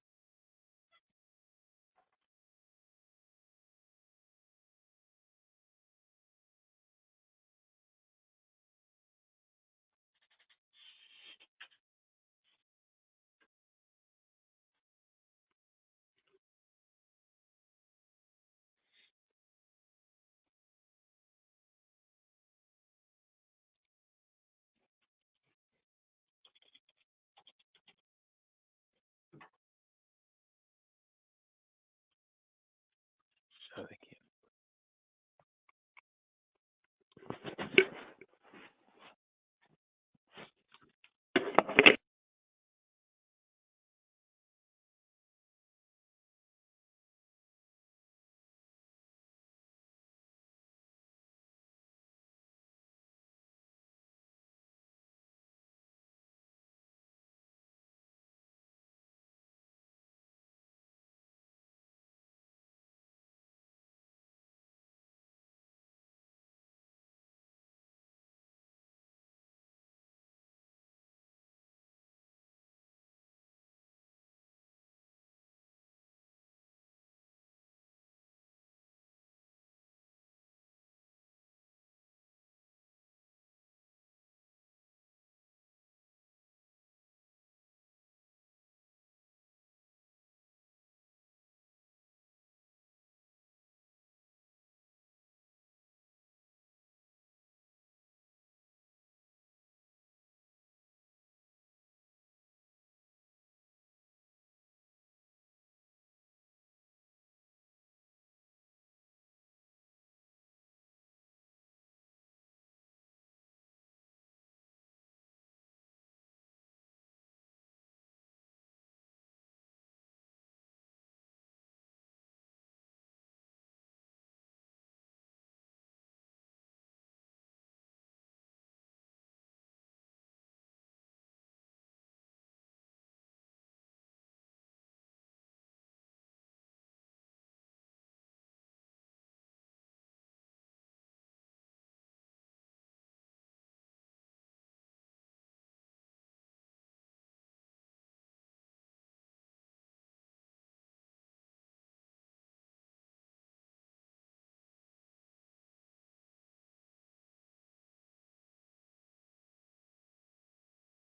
Oh, thank you.